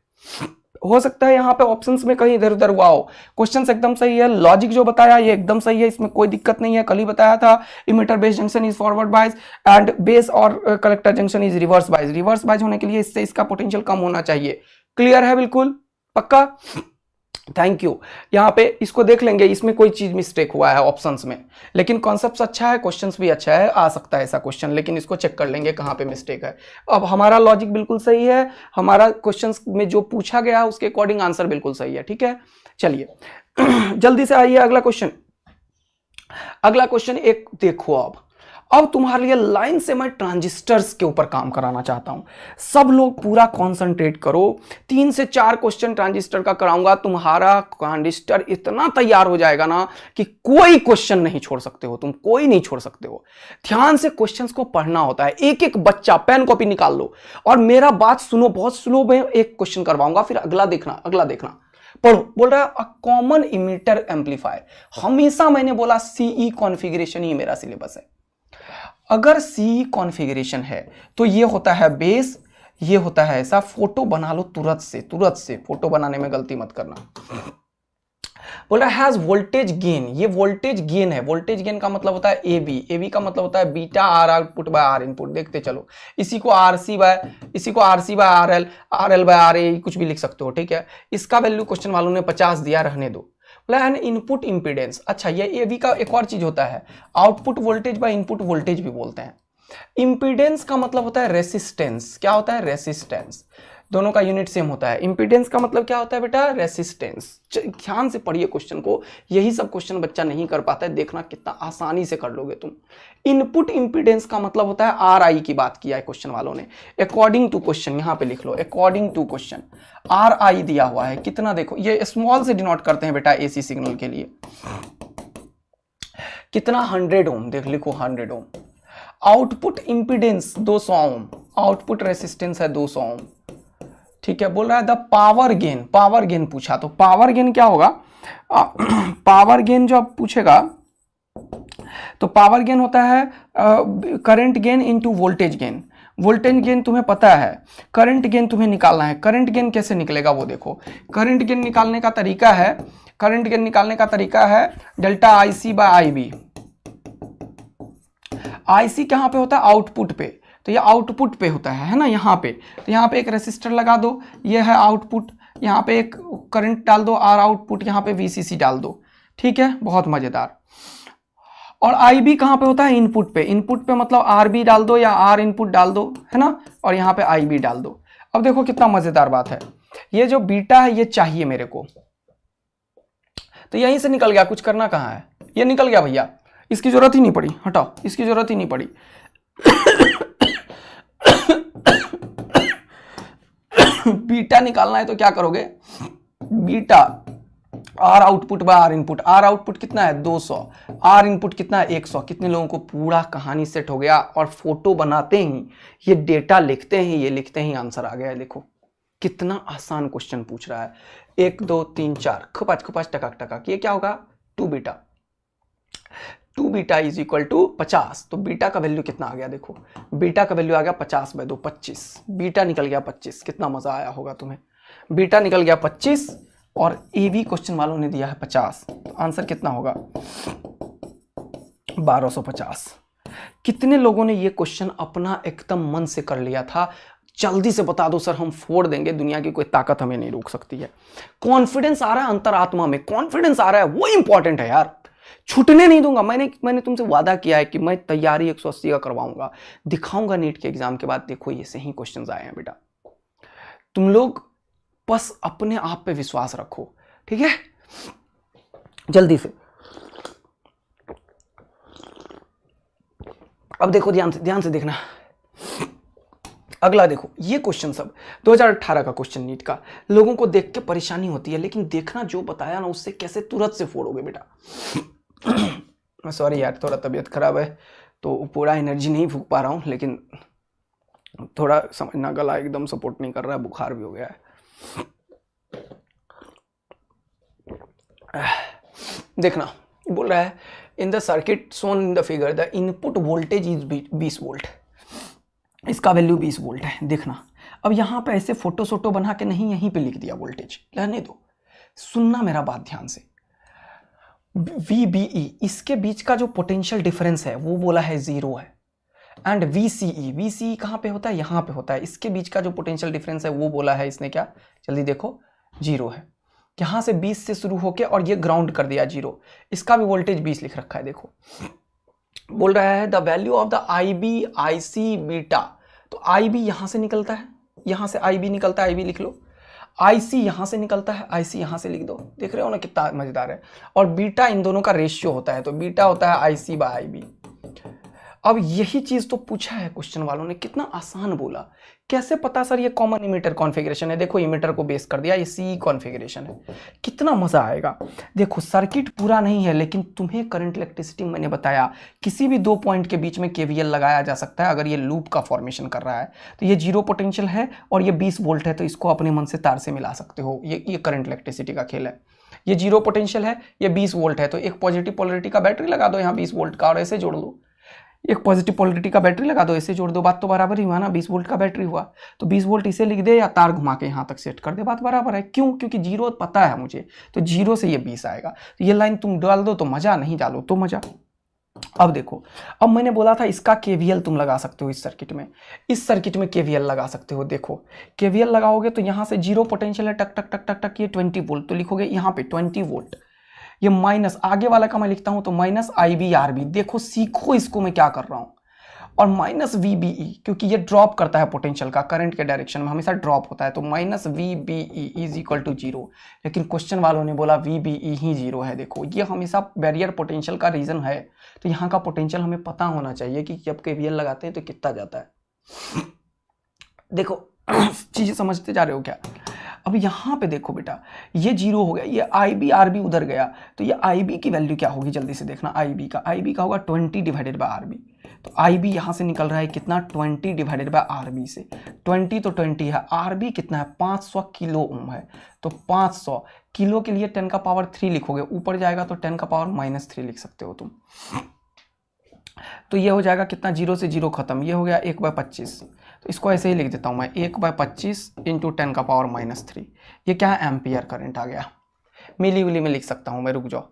हो सकता है यहाँ पे ऑप्शंस में कहीं इधर उधर हुआ हो, क्वेश्चन एकदम सही है, लॉजिक जो बताया ये एकदम सही है, इसमें कोई दिक्कत नहीं है। कल ही बताया था emitter base junction is forward bias and base और collector junction is reverse bias. Reverse bias होने के लिए इससे इसका पोटेंशियल कम होना चाहिए, क्लियर है बिल्कुल पक्का, थैंक यू। यहाँ पे इसको देख लेंगे, इसमें कोई चीज मिस्टेक हुआ है ऑप्शंस में, लेकिन कॉन्सेप्ट अच्छा है, क्वेश्चंस भी अच्छा है, आ सकता है ऐसा क्वेश्चन, लेकिन इसको चेक कर लेंगे कहाँ पे मिस्टेक है। अब हमारा लॉजिक बिल्कुल सही है, हमारा क्वेश्चंस में जो पूछा गया है उसके अकॉर्डिंग आंसर बिल्कुल सही है, ठीक है। चलिए जल्दी से आइए अगला क्वेश्चन। अगला क्वेश्चन एक देखो, अब तुम्हारे लिए लाइन से मैं ट्रांजिस्टर्स के ऊपर काम कराना चाहता हूं, सब लोग पूरा कॉन्सेंट्रेट करो। 3 से 4 क्वेश्चन ट्रांजिस्टर का कराऊंगा, तुम्हारा ट्रांजिस्टर इतना तैयार हो जाएगा ना कि कोई क्वेश्चन नहीं छोड़ सकते हो तुम, कोई नहीं छोड़ सकते हो। ध्यान से क्वेश्चंस को पढ़ना होता है, एक एक बच्चा पेन कॉपी निकाल लो और मेरा बात सुनो, बहुत स्लो में एक क्वेश्चन करवाऊंगा, फिर अगला देखना, अगला देखना। पढ़ो, बोल रहा है कॉमन इमीटर एम्पलीफायर। हमेशा मैंने बोला सीई कॉन्फ़िगरेशन ही मेरा सिलेबस है। अगर सी कॉन्फ़िगरेशन है तो ये होता है बेस, ये होता है ऐसा। फोटो बना लो तुरंत से, तुरंत से फोटो बनाने में गलती मत करना। बोल रहा है हैज वोल्टेज गेन, ये वोल्टेज गेन है। वोल्टेज गेन का मतलब होता है ए बी का मतलब होता है beta R output by R input. देखते चलो, इसी को R C by R L by R A कुछ भी लिख सकते हो, ठीक है। इसका वैल्यू क्वेश्चन वालों ने 50 दिया, रहने दो। एन इनपुट इंपीडेंस, अच्छा ये एवी का एक और चीज होता है, output voltage by input voltage भी बोलते हैं। इंपीडेंस का मतलब होता है रेसिस्टेंस, क्या होता है रेसिस्टेंस, दोनों का यूनिट सेम होता है। इंपीडेंस का मतलब क्या होता है बेटा, रेसिस्टेंस। ध्यान से पढ़िए क्वेश्चन को, यही सब क्वेश्चन बच्चा नहीं कर पाता है, देखना कितना आसानी से कर लोगे तुम। इनपुट इंपीडेंस का मतलब होता है आर आई की बात किया है क्वेश्चन वालों ने, अकॉर्डिंग टू क्वेश्चन, यहां पे लिख लो according to question. R I दिया हुआ है कितना, देखो ये स्मॉल से डिनोट करते हैं बेटा एसी सिग्नल के लिए, कितना 100 ओम, देख लिखो 100 ओम। आउटपुट इंपीडेंस 200 ओम, आउटपुट रेसिस्टेंस है 200 ओम, ठीक है। बोल रहा है the power gain, power gain पूछा तो पावर गेन क्या होगा, पावर गेन जो आप पूछेगा तो पावर गेन होता है current gain into voltage gain. Voltage gain तुम्हें पता है, करंट गेन तुम्हें निकालना है। करंट गेन कैसे निकलेगा वो देखो, करंट गेन निकालने का तरीका है, करंट गेन निकालने का तरीका है डेल्टा आईसी बाय आई बी। आईसी कहां पे होता है, आउटपुट पे, तो ये आउटपुट पे होता है ना, यहाँ पे। तो यहाँ पे एक रेसिस्टर लगा दो, ये है आउटपुट, यहाँ पे एक करंट डाल दो आर आउटपुट, यहाँ पे वीसीसी डाल दो, ठीक है, बहुत मजेदार। और आई बी कहाँ पे होता है, इनपुट पे। इनपुट पे मतलब आर बी डाल दो या आर इनपुट डाल दो, है ना, और यहाँ पे आई बी डाल दो। अब देखो कितना मजेदार बात है, ये जो बीटा है ये चाहिए मेरे को, तो यहीं से निकल गया, कुछ करना कहाँ है, ये निकल गया भैया, इसकी जरूरत ही नहीं पड़ी, हटाओ, इसकी जरूरत ही नहीं पड़ी। बीटा निकालना है तो क्या करोगे, beta R output by R input. R output कितना है 200, आर इनपुट कितना है 100। कितने लोगों को पूरा कहानी सेट हो गया, और फोटो बनाते ही, ये डेटा लिखते ही, ये लिखते ही आंसर आ गया है। देखो कितना आसान क्वेश्चन पूछ रहा है। 1 2 3 4 खपाच खपाच टकाक टकाक, ये क्या होगा 2 beta. 2 beta is equal to 50। तो बीटा का वैल्यू कितना आ गया, देखो बीटा का वैल्यू आ गया 50/2 25। बीटा निकल गया 25। कितना मजा आया होगा तुम्हें, बीटा निकल गया 25 और ए बी क्वेश्चन वालों ने दिया है 50। तो आंसर कितना होगा 1250। कितने लोगों ने ये क्वेश्चन अपना एकदम मन से कर लिया था, जल्दी से बता दो सर हम फोड़ देंगे, दुनिया की कोई ताकत हमें नहीं रोक सकती है। कॉन्फिडेंस आ रहा है अंतरात्मा में, कॉन्फिडेंस आ रहा है, वो इंपॉर्टेंट है यार, छूटने नहीं दूंगा। मैंने तुमसे वादा किया है कि मैं तैयारी 180 का करवाऊंगा, दिखाऊंगा नीट के एग्जाम के बाद। देखो ये सही क्वेश्चंस आए हैं बेटा, तुम लोग बस अपने आप पे विश्वास रखो, ठीक है। जल्दी से अब देखो, ध्यान से देखना। अगला देखो, ये क्वेश्चन सब 2018 का क्वेश्चन नीट का, लोगों को देख के परेशानी होती है, लेकिन देखना जो बताया ना उससे कैसे तुरंत से फोड़ोगे बेटा। मैं सॉरी यार, थोड़ा तबीयत खराब है तो पूरा एनर्जी नहीं फूंक पा रहा हूँ, लेकिन थोड़ा समझना, गला एकदम सपोर्ट नहीं कर रहा है, बुखार भी हो गया है। देखना, बोल रहा है in the circuit shown in the figure the input voltage is 20 volt. इसका वैल्यू 20 वोल्ट है। देखना, अब यहां पे ऐसे फोटो सोटो बना के नहीं, यहीं पे लिख दिया वोल्टेज, रहने दो, सुनना मेरा बात ध्यान से। VBE इसके बीच का जो पोटेंशियल डिफरेंस है वो बोला है 0 है, एंड VCE कहां पे होता है, यहां पे होता है। इसके बीच का जो पोटेंशियल डिफरेंस है वो बोला है इसने क्या, जल्दी देखो 0 है। यहां से 20 से शुरू होके और ये ग्राउंड कर दिया 0, इसका भी वोल्टेज 20 लिख रखा है। देखो बोल रहा है the value of the IB IC beta. तो IB यहां से निकलता है, यहां से IB निकलता है, IB लिख लो। IC यहां से निकलता है, IC यहां से लिख दो। देख रहे हो ना कितना मजेदार है। और बीटा इन दोनों का रेशियो होता है, तो बीटा होता है IC/IB। अब यही चीज तो पूछा है क्वेश्चन वालों ने, कितना आसान बोला। कैसे पता सर ये कॉमन इमीटर कॉन्फ़िगरेशन है, देखो इमीटर को बेस कर दिया, ये CE कॉन्फ़िगरेशन है। कितना मजा आएगा। देखो सर्किट पूरा नहीं है, लेकिन तुम्हें करंट इलेक्ट्रिसिटी मैंने बताया, किसी भी 2 पॉइंट के बीच में KVL लगाया जा सकता है अगर ये लूप का फॉर्मेशन कर रहा है। तो ये 0 पोटेंशियल है और ये 20 वोल्ट है, तो इसको अपने मन से तार से मिला सकते हो। ये करंट इलेक्ट्रिसिटी का खेल है। ये 0 पोटेंशियल है, ये 20 वोल्ट है, तो एक पॉजिटिव पोलरिटी का बैटरी लगा दो यहाँ 20 वोल्ट का, और ऐसे जोड़ दो। एक पॉजिटिव पोलरिटी का बैटरी लगा दो, ऐसे जोड़ दो, बात तो बराबर ही हुआ ना। 20 वोल्ट का बैटरी हुआ तो 20 वोल्ट इसे लिख दे या तार घुमा के यहाँ तक सेट कर दे, बात बराबर है। क्यों, क्योंकि 0 पता है मुझे, तो 0 से ये 20 आएगा। तो ये लाइन तुम डाल दो तो मजा, नहीं डालो तो मजा। अब देखो, अब मैंने बोला था इसका KVL तुम लगा सकते हो इस सर्किट में, इस सर्किट में KVL लगा सकते हो। देखो KVL लगाओगे तो यहाँ से 0 पोटेंशियल है, टक टक टक टक टक, ये 20 वोल्ट, तो लिखोगे यहाँ पे 20 वोल्ट। ये माइनस आगे वाला का मैं लिखता हूं तो माइनस IB/RB। देखो सीखो इसको मैं क्या कर रहा हूं। और माइनस VBE, क्योंकि ये ड्रॉप करता है पोटेंशियल का, करंट के डायरेक्शन में हमेशा ड्रॉप होता है, तो minus VBE is equal to 0। लेकिन क्वेश्चन वालों ने बोला VBE ही 0 है। देखो ये हमेशा बैरियर पोटेंशियल का रीजन है, तो यहाँ का पोटेंशियल हमें पता होना चाहिए कि जब KVL लगाते हैं तो कितना जाता है। देखो चीजें समझते जा रहे हो क्या। अब यहाँ पे देखो बेटा, ये 0 हो गया, ये IB/RB उधर गया, तो ये IB की वैल्यू क्या होगी, जल्दी से देखना। IB का होगा 20/RB। तो IB यहाँ से निकल रहा है कितना, 20/RB से। 20 तो 20 है, RB कितना है 500 किलो ओम है, तो 500 किलो के लिए 10⁻³ लिखोगे, ऊपर जाएगा तो 10⁻³ लिख सकते हो तुम। तो ये हो जाएगा कितना, 0 से 0 खत्म, ये हो गया 1/25। तो इसको ऐसे ही लिख देता हूं मैं, 1/25 इंटू 10⁻³ ये क्या है, एम्पियर करंट आ गया। मिली विली में लिख सकता हूं मैं, रुक जाओ,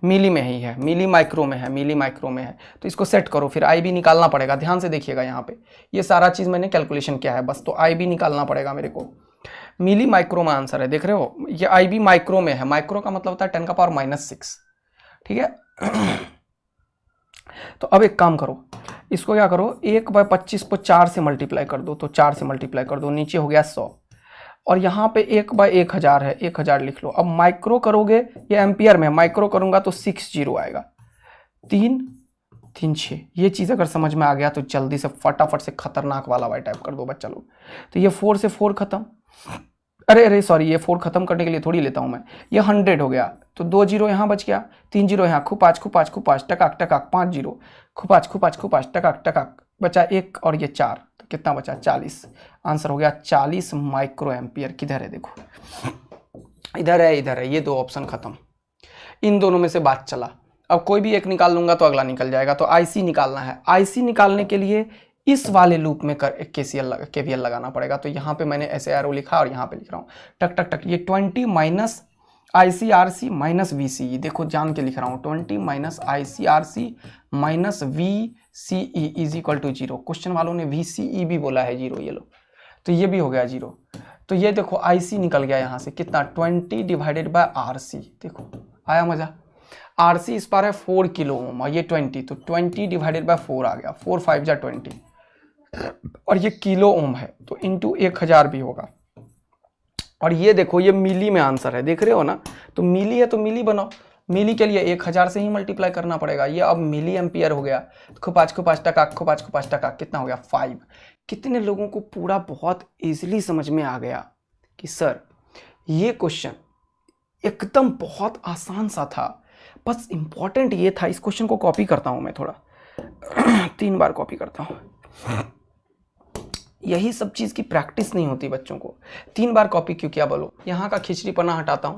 मिली में ही है, मिली माइक्रो में है, मिली माइक्रो में है। तो इसको सेट करो, फिर IB निकालना पड़ेगा। ध्यान से देखिएगा, यहाँ पे ये सारा चीज मैंने कैलकुलेशन किया है बस, तो IB निकालना पड़ेगा मेरे को। मिली माइक्रो में आंसर है, देख रहे हो, ये IB माइक्रो में है। माइक्रो का मतलब होता है 10⁻⁻⁶, ठीक है। तो अब एक काम करो, इसको क्या करो, 1/25 को 4 से मल्टीप्लाई कर दो, तो 4 से मल्टीप्लाई कर दो, नीचे हो गया 100, और यहाँ पे 1/1000 है, 1000 लिख लो। अब माइक्रो करोगे, ये एम्पियर में, माइक्रो करूंगा तो 60 आएगा, 3 3 6। ये चीज़ अगर समझ में आ गया तो जल्दी से फटाफट से खतरनाक वाला वाई टाइप कर दो बच्चा लोग। तो ये 4 से 4 खत्म, अरे सॉरी, ये 4 खत्म करने के लिए थोड़ी लेता हूँ मैं, ये 100 हो गया, तो 2 जीरो यहाँ बच गया, 3 जीरो यहाँ, खुपाच खुपाच खुपाच टकाक टकाक, 5 जीरो, खुपाच खुपाच खुपाच टकाक टकाक, बचा 1 और ये 4, तो कितना बचा 40। आंसर हो गया 40 माइक्रो एम्पियर। किधर है देखो, इधर है, ये 2 ऑप्शन खत्म, इन दोनों में से बात चला। अब कोई भी एक निकाल लूंगा तो अगला निकल जाएगा। तो आईसी निकालना है, आईसी निकालने के लिए इस वाले लूप में केवीएल लगाना पड़ेगा। तो यहाँ पे मैंने ऐसे एरो लिखा और यहाँ पे लिख रहा हूँ टक टक टक, ये 20 माइनस ICRC माइनस VCE, देखो जान के लिख रहा हूँ, 20 minus ICRC minus VCE is equal to 0। Question वालों ने VCE भी बोला है 0, ये लो, तो ये भी हो गया 0। तो ये देखो IC निकल गया यहाँ से, कितना 20 डिवाइडेड बाय RC, देखो आया मजा। RC इस पर है 4 किलो ओम और ये 20, तो 20 डिवाइडेड बाय 4 आ गया, 4 5 जा 20, और ये किलो ओम है तो इंटू 1000 भी होगा। और ये देखो ये मिली में आंसर है, देख रहे हो ना, तो मिली है तो मिली बनाओ, मिली के लिए 1000 से ही मल्टीप्लाई करना पड़ेगा। ये अब मिली एम्पियर हो गया, खुपाच खुपाच टकाक, खुपाच खुपाच टकाक, कितना हो गया 5। कितने लोगों को पूरा बहुत इजीली समझ में आ गया कि सर ये क्वेश्चन एकदम बहुत आसान सा था, बस इंपॉर्टेंट ये था। इस क्वेश्चन को कॉपी करता हूं मैं थोड़ा 3 बार कॉपी करता हूं, यही सब चीज की प्रैक्टिस नहीं होती बच्चों को। 3 बार कॉपी क्यों किया बोलो, यहाँ का खिचड़ी पन्ना हटाता हूं,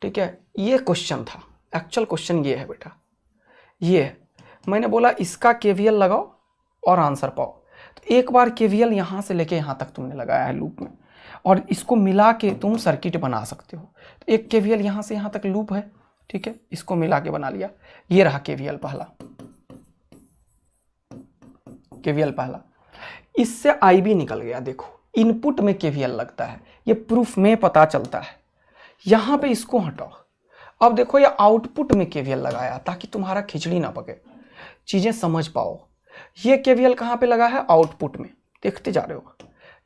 ठीक है। ये क्वेश्चन था, एक्चुअल क्वेश्चन ये है बेटा, ये है। मैंने बोला इसका केवीएल लगाओ और आंसर पाओ। तो एक बार केवीएल यहाँ से लेके यहाँ तक तुमने लगाया है लूप में, और इसको मिला के तुम सर्किट बना सकते हो। तो एक केवीएल यहाँ से यहाँ तक लूप है, ठीक है, इसको मिला के बना लिया। ये रहा केवीएल पहला, केवीएल पहला। इससे IB निकल गया, देखो इनपुट में केवीएल लगता है, ये प्रूफ में पता चलता है। यहां पे इसको हटाओ, अब देखो ये आउटपुट में केवीएल लगाया ताकि तुम्हारा खिचड़ी ना पके, चीजें समझ पाओ। ये केवीएल कहां पे लगा है, आउटपुट में, देखते जा रहे हो,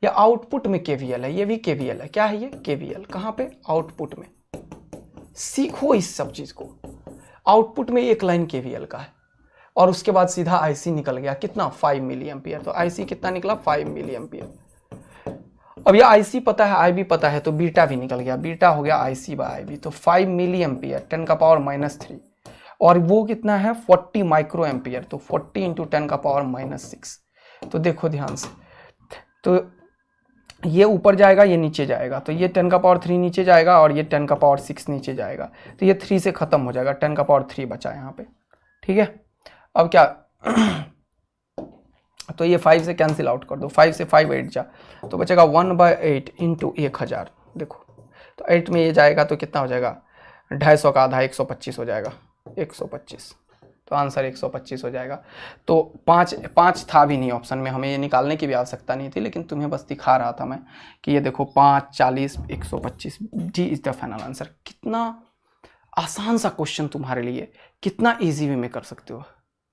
ये आउटपुट में केवीएल है, ये भी केवीएल है। क्या है ये केवीएल, कहां पे, आउटपुट में। सीखो इस सब चीज को, आउटपुट में एक लाइन केवीएल का है, और उसके बाद सीधा IC निकल गया, कितना 5 मिली एम्पियर। तो IC कितना निकला 5 मिली एम्पियर। अब ये IC पता है, IB पता है, तो बीटा भी निकल गया, बीटा हो गया IC बाय IB। तो 5 मिली एम्पियर 10 का पावर -3, और वो कितना है 40 माइक्रो एम्पियर, तो 40 इंटू 10 का पावर -6। तो देखो ध्यान से, तो ये ऊपर जाएगा, ये नीचे जाएगा, तो ये 10 का पावर 3 नीचे जाएगा और ये 10 का पावर 6 नीचे जाएगा, तो ये 3 से खत्म हो जाएगा, 10 का पावर 3 बचा यहाँ पे, ठीक है। अब क्या तो ये 5 से कैंसिल आउट कर दो, 5 से 5 8 जा, तो बचेगा 1/8 इंटू 1000। देखो तो 8 में ये जाएगा तो कितना हो जाएगा, 250 का आधा 125 हो जाएगा, 125। तो आंसर 125 हो जाएगा। तो 5 था भी नहीं ऑप्शन में, हमें ये निकालने की भी आवश्यकता नहीं थी, लेकिन तुम्हें बस दिखा रहा था मैं कि ये देखो 5 40 125 D is the final answer. कितना आसान सा क्वेश्चन तुम्हारे लिए, कितना इजी वे में कर सकते हो,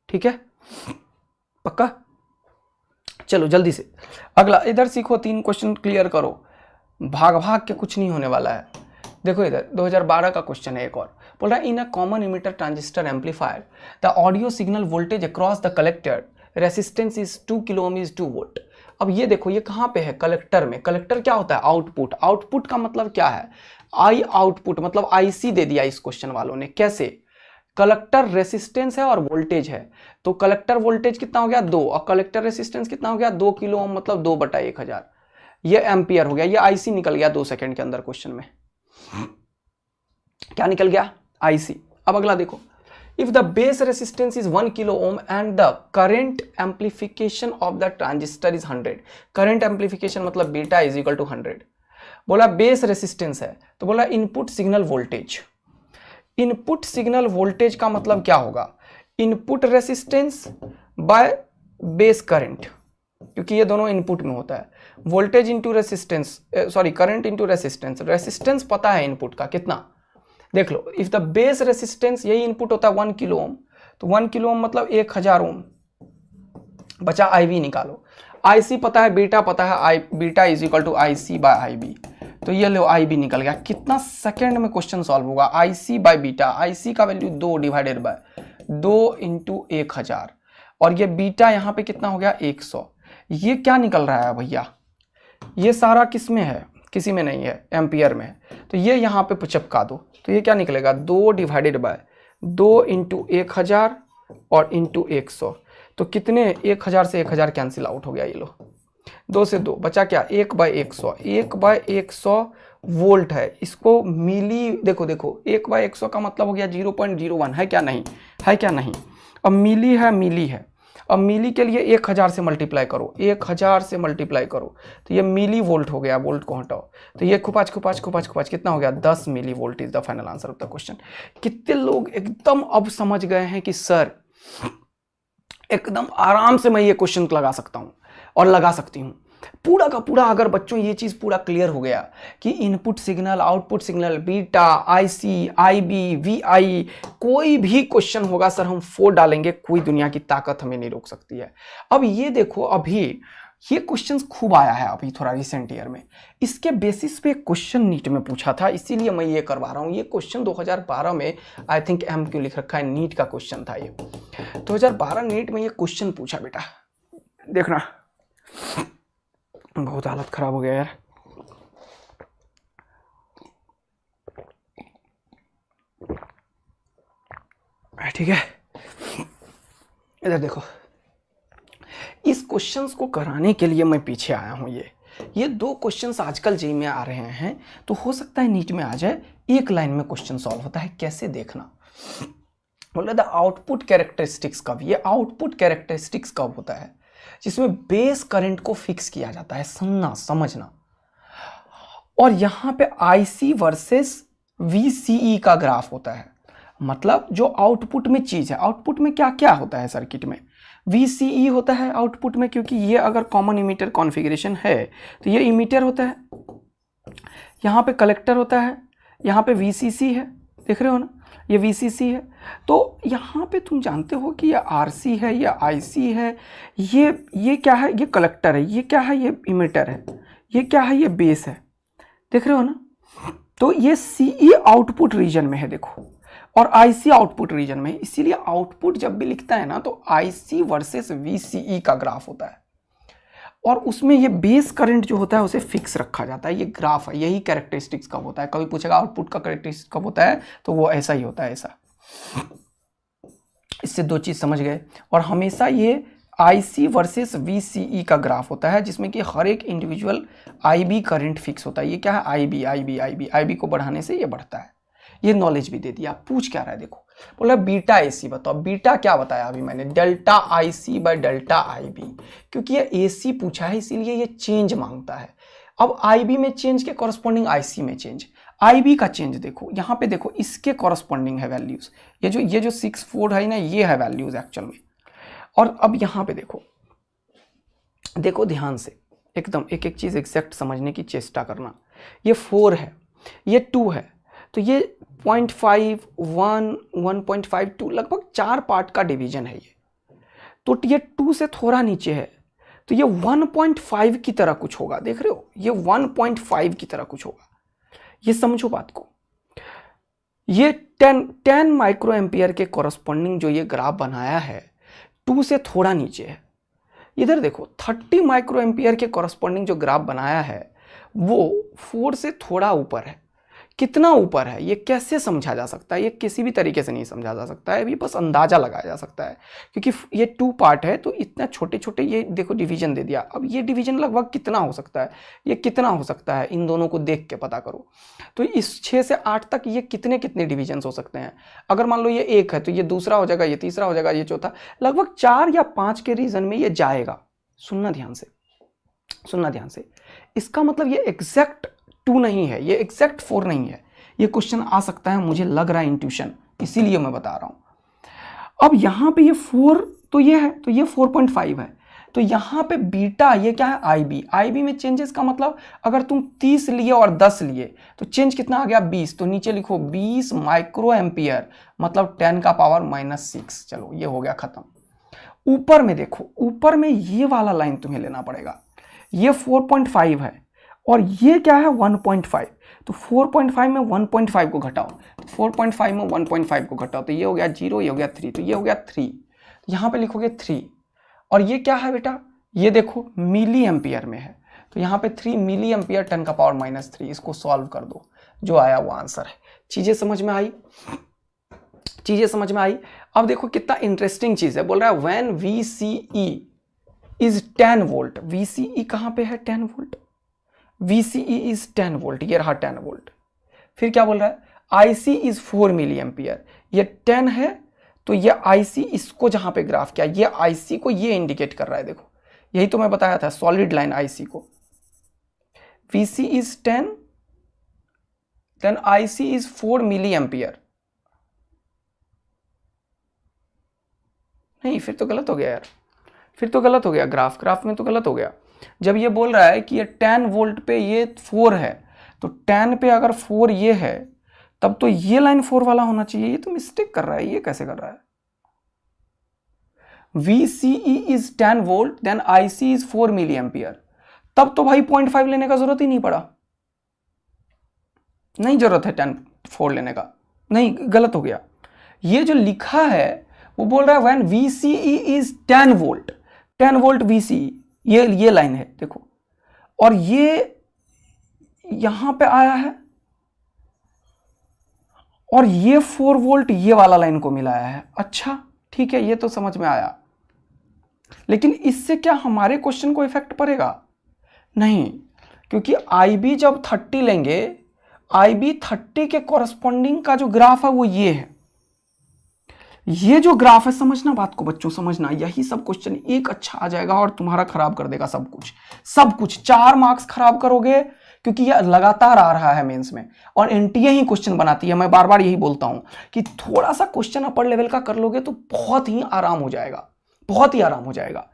ठीक है, पक्का। चलो जल्दी से अगला, इधर सीखो, 3 क्वेश्चन क्लियर करो, भाग भाग के कुछ नहीं होने वाला है। देखो इधर 2012 का क्वेश्चन है एक और, बोल रहा है in a common emitter transistor amplifier the audio signal voltage across the collector resistance is 2 kilo ohm is 2 volt. अब ये देखो ये कहाँ पे है, कलेक्टर में। कलेक्टर क्या होता है, आउटपुट। आउटपुट का मतलब क्या है, आई आउटपुट, मतलब IC दे दिया इस क्वेश्चन वालों ने। कैसे, कलेक्टर रेसिस्टेंस है और वोल्टेज है, तो कलेक्टर वोल्टेज कितना हो गया 2, और कलेक्टर रेसिस्टेंस कितना हो गया 2 किलो ओम, मतलब 2/1000। ये एम्पियर हो गया, ये IC निकल गया 2 सेकंड के अंदर क्वेश्चन में। क्या निकल गया, IC। अब अगला देखो, if the base resistance is 1 kilo ohm and the current amplification of the transistor is 100। Current amplification मतलब बीटा इज इक्वल टू 100। बोला बेस रेसिस्टेंस है, तो बोला input signal voltage. Input signal voltage का मतलब क्या होगा, input resistance by base current, क्योंकि ये दोनों इनपुट में होता है। Voltage into resistance, sorry current into resistance. Resistance पता है इनपुट का कितना, देख लो, इफ द बेस रेसिस्टेंस, यही इनपुट होता है 1 किलो ओम, तो 1 किलो ओम मतलब 1000 ओम। बचा IV निकालो। IC पता है, बीटा पता है, beta is equal to IC by IB। तो ये लो IB निकल गया। कितना सेकंड में क्वेश्चन सॉल्व होगा? IC बाय बीटा, IC का वैल्यू 2 डिवाइडेड बाय 2 इंटू 1000, और ये बीटा यहाँ पे कितना हो गया? 100। ये क्या निकल रहा है भैया? ये सारा किस में है? किसी में नहीं है, एम्पियर में है। तो ये यहाँ पे चिपका दो, तो ये क्या निकलेगा? 2 डिवाइडेड बाय 2 इंटू 1000 और इंटू 100। तो कितने? 1000 से 1000 कैंसिल आउट हो गया। ये लो 2 से 2 बचा क्या? 1/100। 1/100 वोल्ट है। इसको मिली, देखो 1/100 का मतलब हो गया 0.01, है क्या नहीं? है क्या नहीं? अब मिली है, मिली है। अब मिली के लिए 1000 से मल्टीप्लाई करो, 1000 से मल्टीप्लाई करो, तो ये मिली वोल्ट हो गया। वोल्ट को हटाओ, तो ये खुपाच कितना हो गया? 10 milli volt is the final answer of the question. कितने लोग एकदम अब समझ गए हैं कि सर एकदम आराम से मैं ये क्वेश्चन लगा सकता हूं और लगा सकती हूं। पूरा का पूरा अगर बच्चों ये चीज पूरा क्लियर हो गया कि input signal, output signal, beta, IC, IB, VI, कोई भी क्वेश्चन होगा सर हम 4 डालेंगे, कोई दुनिया की ताकत हमें नहीं रोक सकती है। अब ये देखो, अभी ये क्वेश्चंस खूब आया है अभी थोड़ा रिसेंट ईयर में। इसके बेसिस पे क्वेश्चन नीट में पूछा था, इसीलिए मैं ये करवा रहा हूँ। ये क्वेश्चन 2012 में आई थिंक MQ लिख रखा है, नीट का क्वेश्चन था ये। 2012 नीट में ये क्वेश्चन पूछा बेटा, देखना। बहुत हालत खराब हो गया यार। ठीक है, इधर देखो। इस क्वेश्चंस को कराने के लिए मैं पीछे आया हूं। ये 2 क्वेश्चंस आजकल जेईई में आ रहे हैं, तो हो सकता है नीट में आ जाए। एक लाइन में क्वेश्चन सॉल्व होता है, कैसे देखना। बोल रहा था आउटपुट कैरेक्टरिस्टिक्स कब? ये आउटपुट कैरेक्टरिस्टिक्स कब होता है? जिसमें बेस करंट को फिक्स किया जाता है, समझना। और यहां पे IC वर्सेस VCE का ग्राफ होता है। मतलब जो आउटपुट में चीज है, आउटपुट में क्या क्या होता है सर्किट में? VCE होता है आउटपुट में, क्योंकि ये अगर कॉमन इमीटर कॉन्फ़िगरेशन है तो ये इमीटर होता है, यहाँ पे कलेक्टर होता है, यहाँ पे VCC है, देख रहे हो ना, ये VCC है। तो यहाँ पे तुम जानते हो कि ये RC है, ये IC है, ये क्या है? ये कलेक्टर है, ये क्या है? ये इमीटर है, ये क्या है? ये बेस है, देख रहे हो ना। तो ये CE आउटपुट रीजन में है, देखो, और IC आउटपुट रीजन में है। इसीलिए आउटपुट जब भी लिखता है ना तो IC वर्सेस VCE का ग्राफ होता है, और उसमें ये बेस करंट जो होता है उसे फिक्स रखा जाता है। ये ग्राफ है, यही कैरेक्टरिस्टिक्स कब होता है। कभी पूछेगा आउटपुट का कैरेक्टरिस्टिक्स कब होता है, तो वो ऐसा ही होता है, ऐसा। इससे 2 चीज समझ गए। और हमेशा ये IC वर्सेस VCE का ग्राफ होता है, जिसमें कि हर एक इंडिविजुअल IB करंट फिक्स होता है। ये क्या है? IB को बढ़ाने से ये बढ़ता है। ये नॉलेज भी दे दिया। पूछ क्या रहा है, देखो, बोला बीटा AC बताओ। बीटा क्या बताया अभी मैंने? Delta IC by delta IB। क्योंकि ये AC पूछा है इसीलिए ये चेंज मांगता है। अब IB में चेंज के कॉरस्पॉन्डिंग IC में चेंज, IB का चेंज देखो, यहाँ पे देखो, इसके कॉरस्पॉन्डिंग है वैल्यूज। ये जो 6-4 है ना, ये है वैल्यूज एक्चुअल में। और अब यहाँ पे देखो ध्यान से, एकदम एक एक चीज एग्जैक्ट समझने की चेष्टा करना। ये 4 है, ये 2 है, तो ये 0.5, 1, 1.52 लगभग 4 पार्ट का डिवीजन है ये। तो ये 2 से थोड़ा नीचे है, तो ये 1.5 की तरह कुछ होगा, देख रहे हो, ये 1.5 की तरह कुछ होगा। ये समझो बात को। ये 10 माइक्रो एम्पियर के कॉरस्पॉन्डिंग जो ये ग्राफ बनाया है, 2 से थोड़ा नीचे है। इधर देखो 30 माइक्रो एम्पियर के कॉरस्पॉन्डिंग जो ग्राफ बनाया है वो 4 से थोड़ा ऊपर है। कितना ऊपर है ये कैसे समझा जा सकता है? ये किसी भी तरीके से नहीं समझा जा सकता है, अभी बस अंदाजा लगाया जा सकता है, क्योंकि ये 2 पार्ट है तो इतना छोटे छोटे ये देखो डिवीजन दे दिया। अब ये डिवीजन लगभग कितना हो सकता है? ये कितना हो सकता है? इन दोनों को देख के पता करो। तो इस 6 से 8 तक ये कितने कितने डिवीजन हो सकते हैं? अगर मान लो ये 1 है तो ये दूसरा हो जाएगा, ये तीसरा हो जाएगा, ये चौथा, लगभग 4 या 5 के रीजन में ये जाएगा। सुनना ध्यान से, सुनना ध्यान से। इसका मतलब ये एग्जैक्ट 2 नहीं है, ये एग्जैक्ट 4 नहीं है। ये क्वेश्चन आ सकता है, मुझे लग रहा है इंट्यूशन, इसीलिए मैं बता रहा हूं। अब यहां पे ये 4 तो ये है, तो ये 4.5 है, तो यहाँ पे बीटा ये क्या है IB, IB में चेंजेस का मतलब अगर तुम 30 लिए और 10 लिए तो चेंज कितना आ गया 20, तो नीचे लिखो 20 माइक्रो एम्पियर मतलब 10 का पावर -6। चलो ये हो गया खत्म। ऊपर में देखो, ऊपर में ये वाला लाइन तुम्हें लेना पड़ेगा, ये 4.5 है और ये क्या है 1.5, तो 4.5 में 1.5 को घटाओ, तो 4.5 में 1.5 को घटाओ तो ये हो गया 0, ये हो गया 3, तो ये हो गया 3, तो यहाँ पे लिखोगे 3। और ये क्या है बेटा, ये देखो मिली एम्पियर में है, तो यहाँ पे 3 मिली एम्पियर 10 का पावर -3, इसको सॉल्व कर दो, जो आया वो आंसर है। चीजें समझ में आई, चीजें समझ में आई। अब देखो कितना इंटरेस्टिंग चीज है, बोल रहा है when VCE is 10 volt, VCE कहां पे है 10 वोल्ट, VCE इज 10 वोल्ट, ये रहा 10 वोल्ट। फिर क्या बोल रहा है IC इज 4 मिली एम्पियर, ये 10 है तो ये IC इसको जहां पे ग्राफ किया, ये IC को ये इंडिकेट कर रहा है, देखो यही तो मैं बताया था सॉलिड लाइन IC को। VC is 10 then IC is 4 milli ampere, नहीं फिर तो गलत हो गया यार, फिर तो गलत हो गया, ग्राफ में तो गलत हो गया। जब ये बोल रहा है कि ये 10 वोल्ट पे ये 4 है, तो 10 पे अगर 4 ये है तब तो ये लाइन 4 वाला होना चाहिए, ये तो मिस्टेक कर रहा है, ये कैसे कर रहा है। VCE is 10 volt then IC is 4 milli ampere, तब तो भाई 0.5 लेने का जरूरत ही नहीं पड़ा, नहीं जरूरत है 4 लेने का, नहीं गलत हो गया। ये जो लिखा है वो बोल रहा है when VCE is 10 volt, 10 volt VCE, ये लाइन है देखो, और ये यहां पे आया है और ये 4 वोल्ट ये वाला लाइन को मिलाया है। अच्छा ठीक है, ये तो समझ में आया, लेकिन इससे क्या हमारे क्वेश्चन को इफेक्ट पड़ेगा? नहीं, क्योंकि IB जब 30 लेंगे, IB 30 के कॉरस्पॉन्डिंग का जो ग्राफ है वो ये है, ये जो ग्राफ है, समझना बात को बच्चों, समझना, यही सब क्वेश्चन एक अच्छा आ जाएगा और तुम्हारा खराब कर देगा सब कुछ, सब कुछ। 4 मार्क्स खराब करोगे, क्योंकि ये लगातार आ रहा है मेंस में और NTA ही क्वेश्चन बनाती है। मैं बार बार यही बोलता हूं कि थोड़ा सा क्वेश्चन अपर लेवल का कर लोगे तो बहुत ही आराम हो जाएगा, बहुत ही आराम हो जाएगा।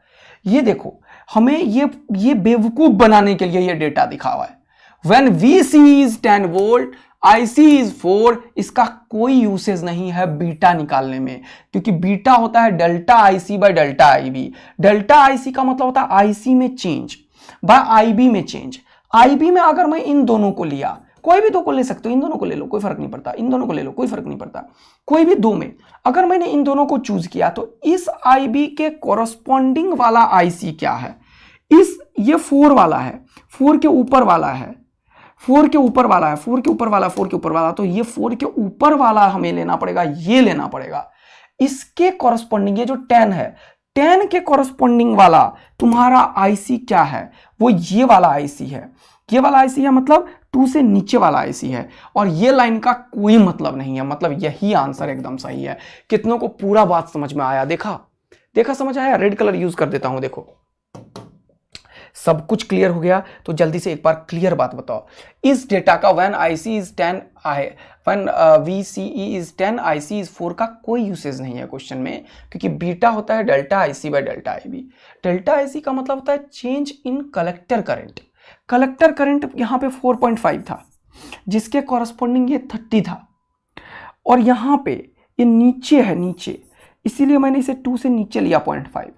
ये देखो, हमें ये बेवकूफ बनाने के लिए ये डेटा दिखा हुआ है। When VCE is 10 volt IC is 4, इसका कोई यूसेज नहीं है बीटा निकालने में, क्योंकि बीटा होता है delta IC by delta IB। Delta IC का मतलब होता है IC में चेंज बाय IB में चेंज। IB में अगर मैं इन दोनों को लिया, कोई भी दो को ले सकते हो, इन दोनों को ले लो कोई फर्क नहीं पड़ता, इन दोनों को ले लो कोई फर्क नहीं पड़ता, कोई भी दो में अगर मैंने इन दोनों को चूज किया तो इस IB के कॉरस्पॉन्डिंग वाला IC क्या है, ये 4 वाला है, 4 के ऊपर वाला है, 4 के ऊपर वाला है, 4 के ऊपर वाला, 4 के ऊपर वाला, तो ये 4 के ऊपर वाला हमें लेना पड़ेगा, ये लेना पड़ेगा। इसके कॉरस्पॉन्डिंग ये जो 10 है, 10 के कॉरस्पॉन्डिंग वाला तुम्हारा IC क्या है, वो ये वाला IC है, ये वाला IC है, मतलब 2 से नीचे वाला IC है, और ये लाइन का कोई मतलब नहीं है, मतलब यही आंसर एकदम सही है। कितनों को पूरा बात समझ में आया? देखा समझ आया? रेड कलर यूज कर देता हूं, देखो सब कुछ क्लियर हो गया। तो जल्दी से एक बार क्लियर बात बताओ, इस डेटा का when IC is 10 when VCE is 10 IC is 4 का कोई यूसेज नहीं है क्वेश्चन में, क्योंकि बीटा होता है delta IC by delta IB। Delta IC का मतलब होता है change in collector current. Collector current यहाँ पे 4.5 था, जिसके कॉरस्पॉन्डिंग ये 30 था, और यहाँ पे ये नीचे है, नीचे, इसीलिए मैंने इसे 2 से नीचे लिया 0.5,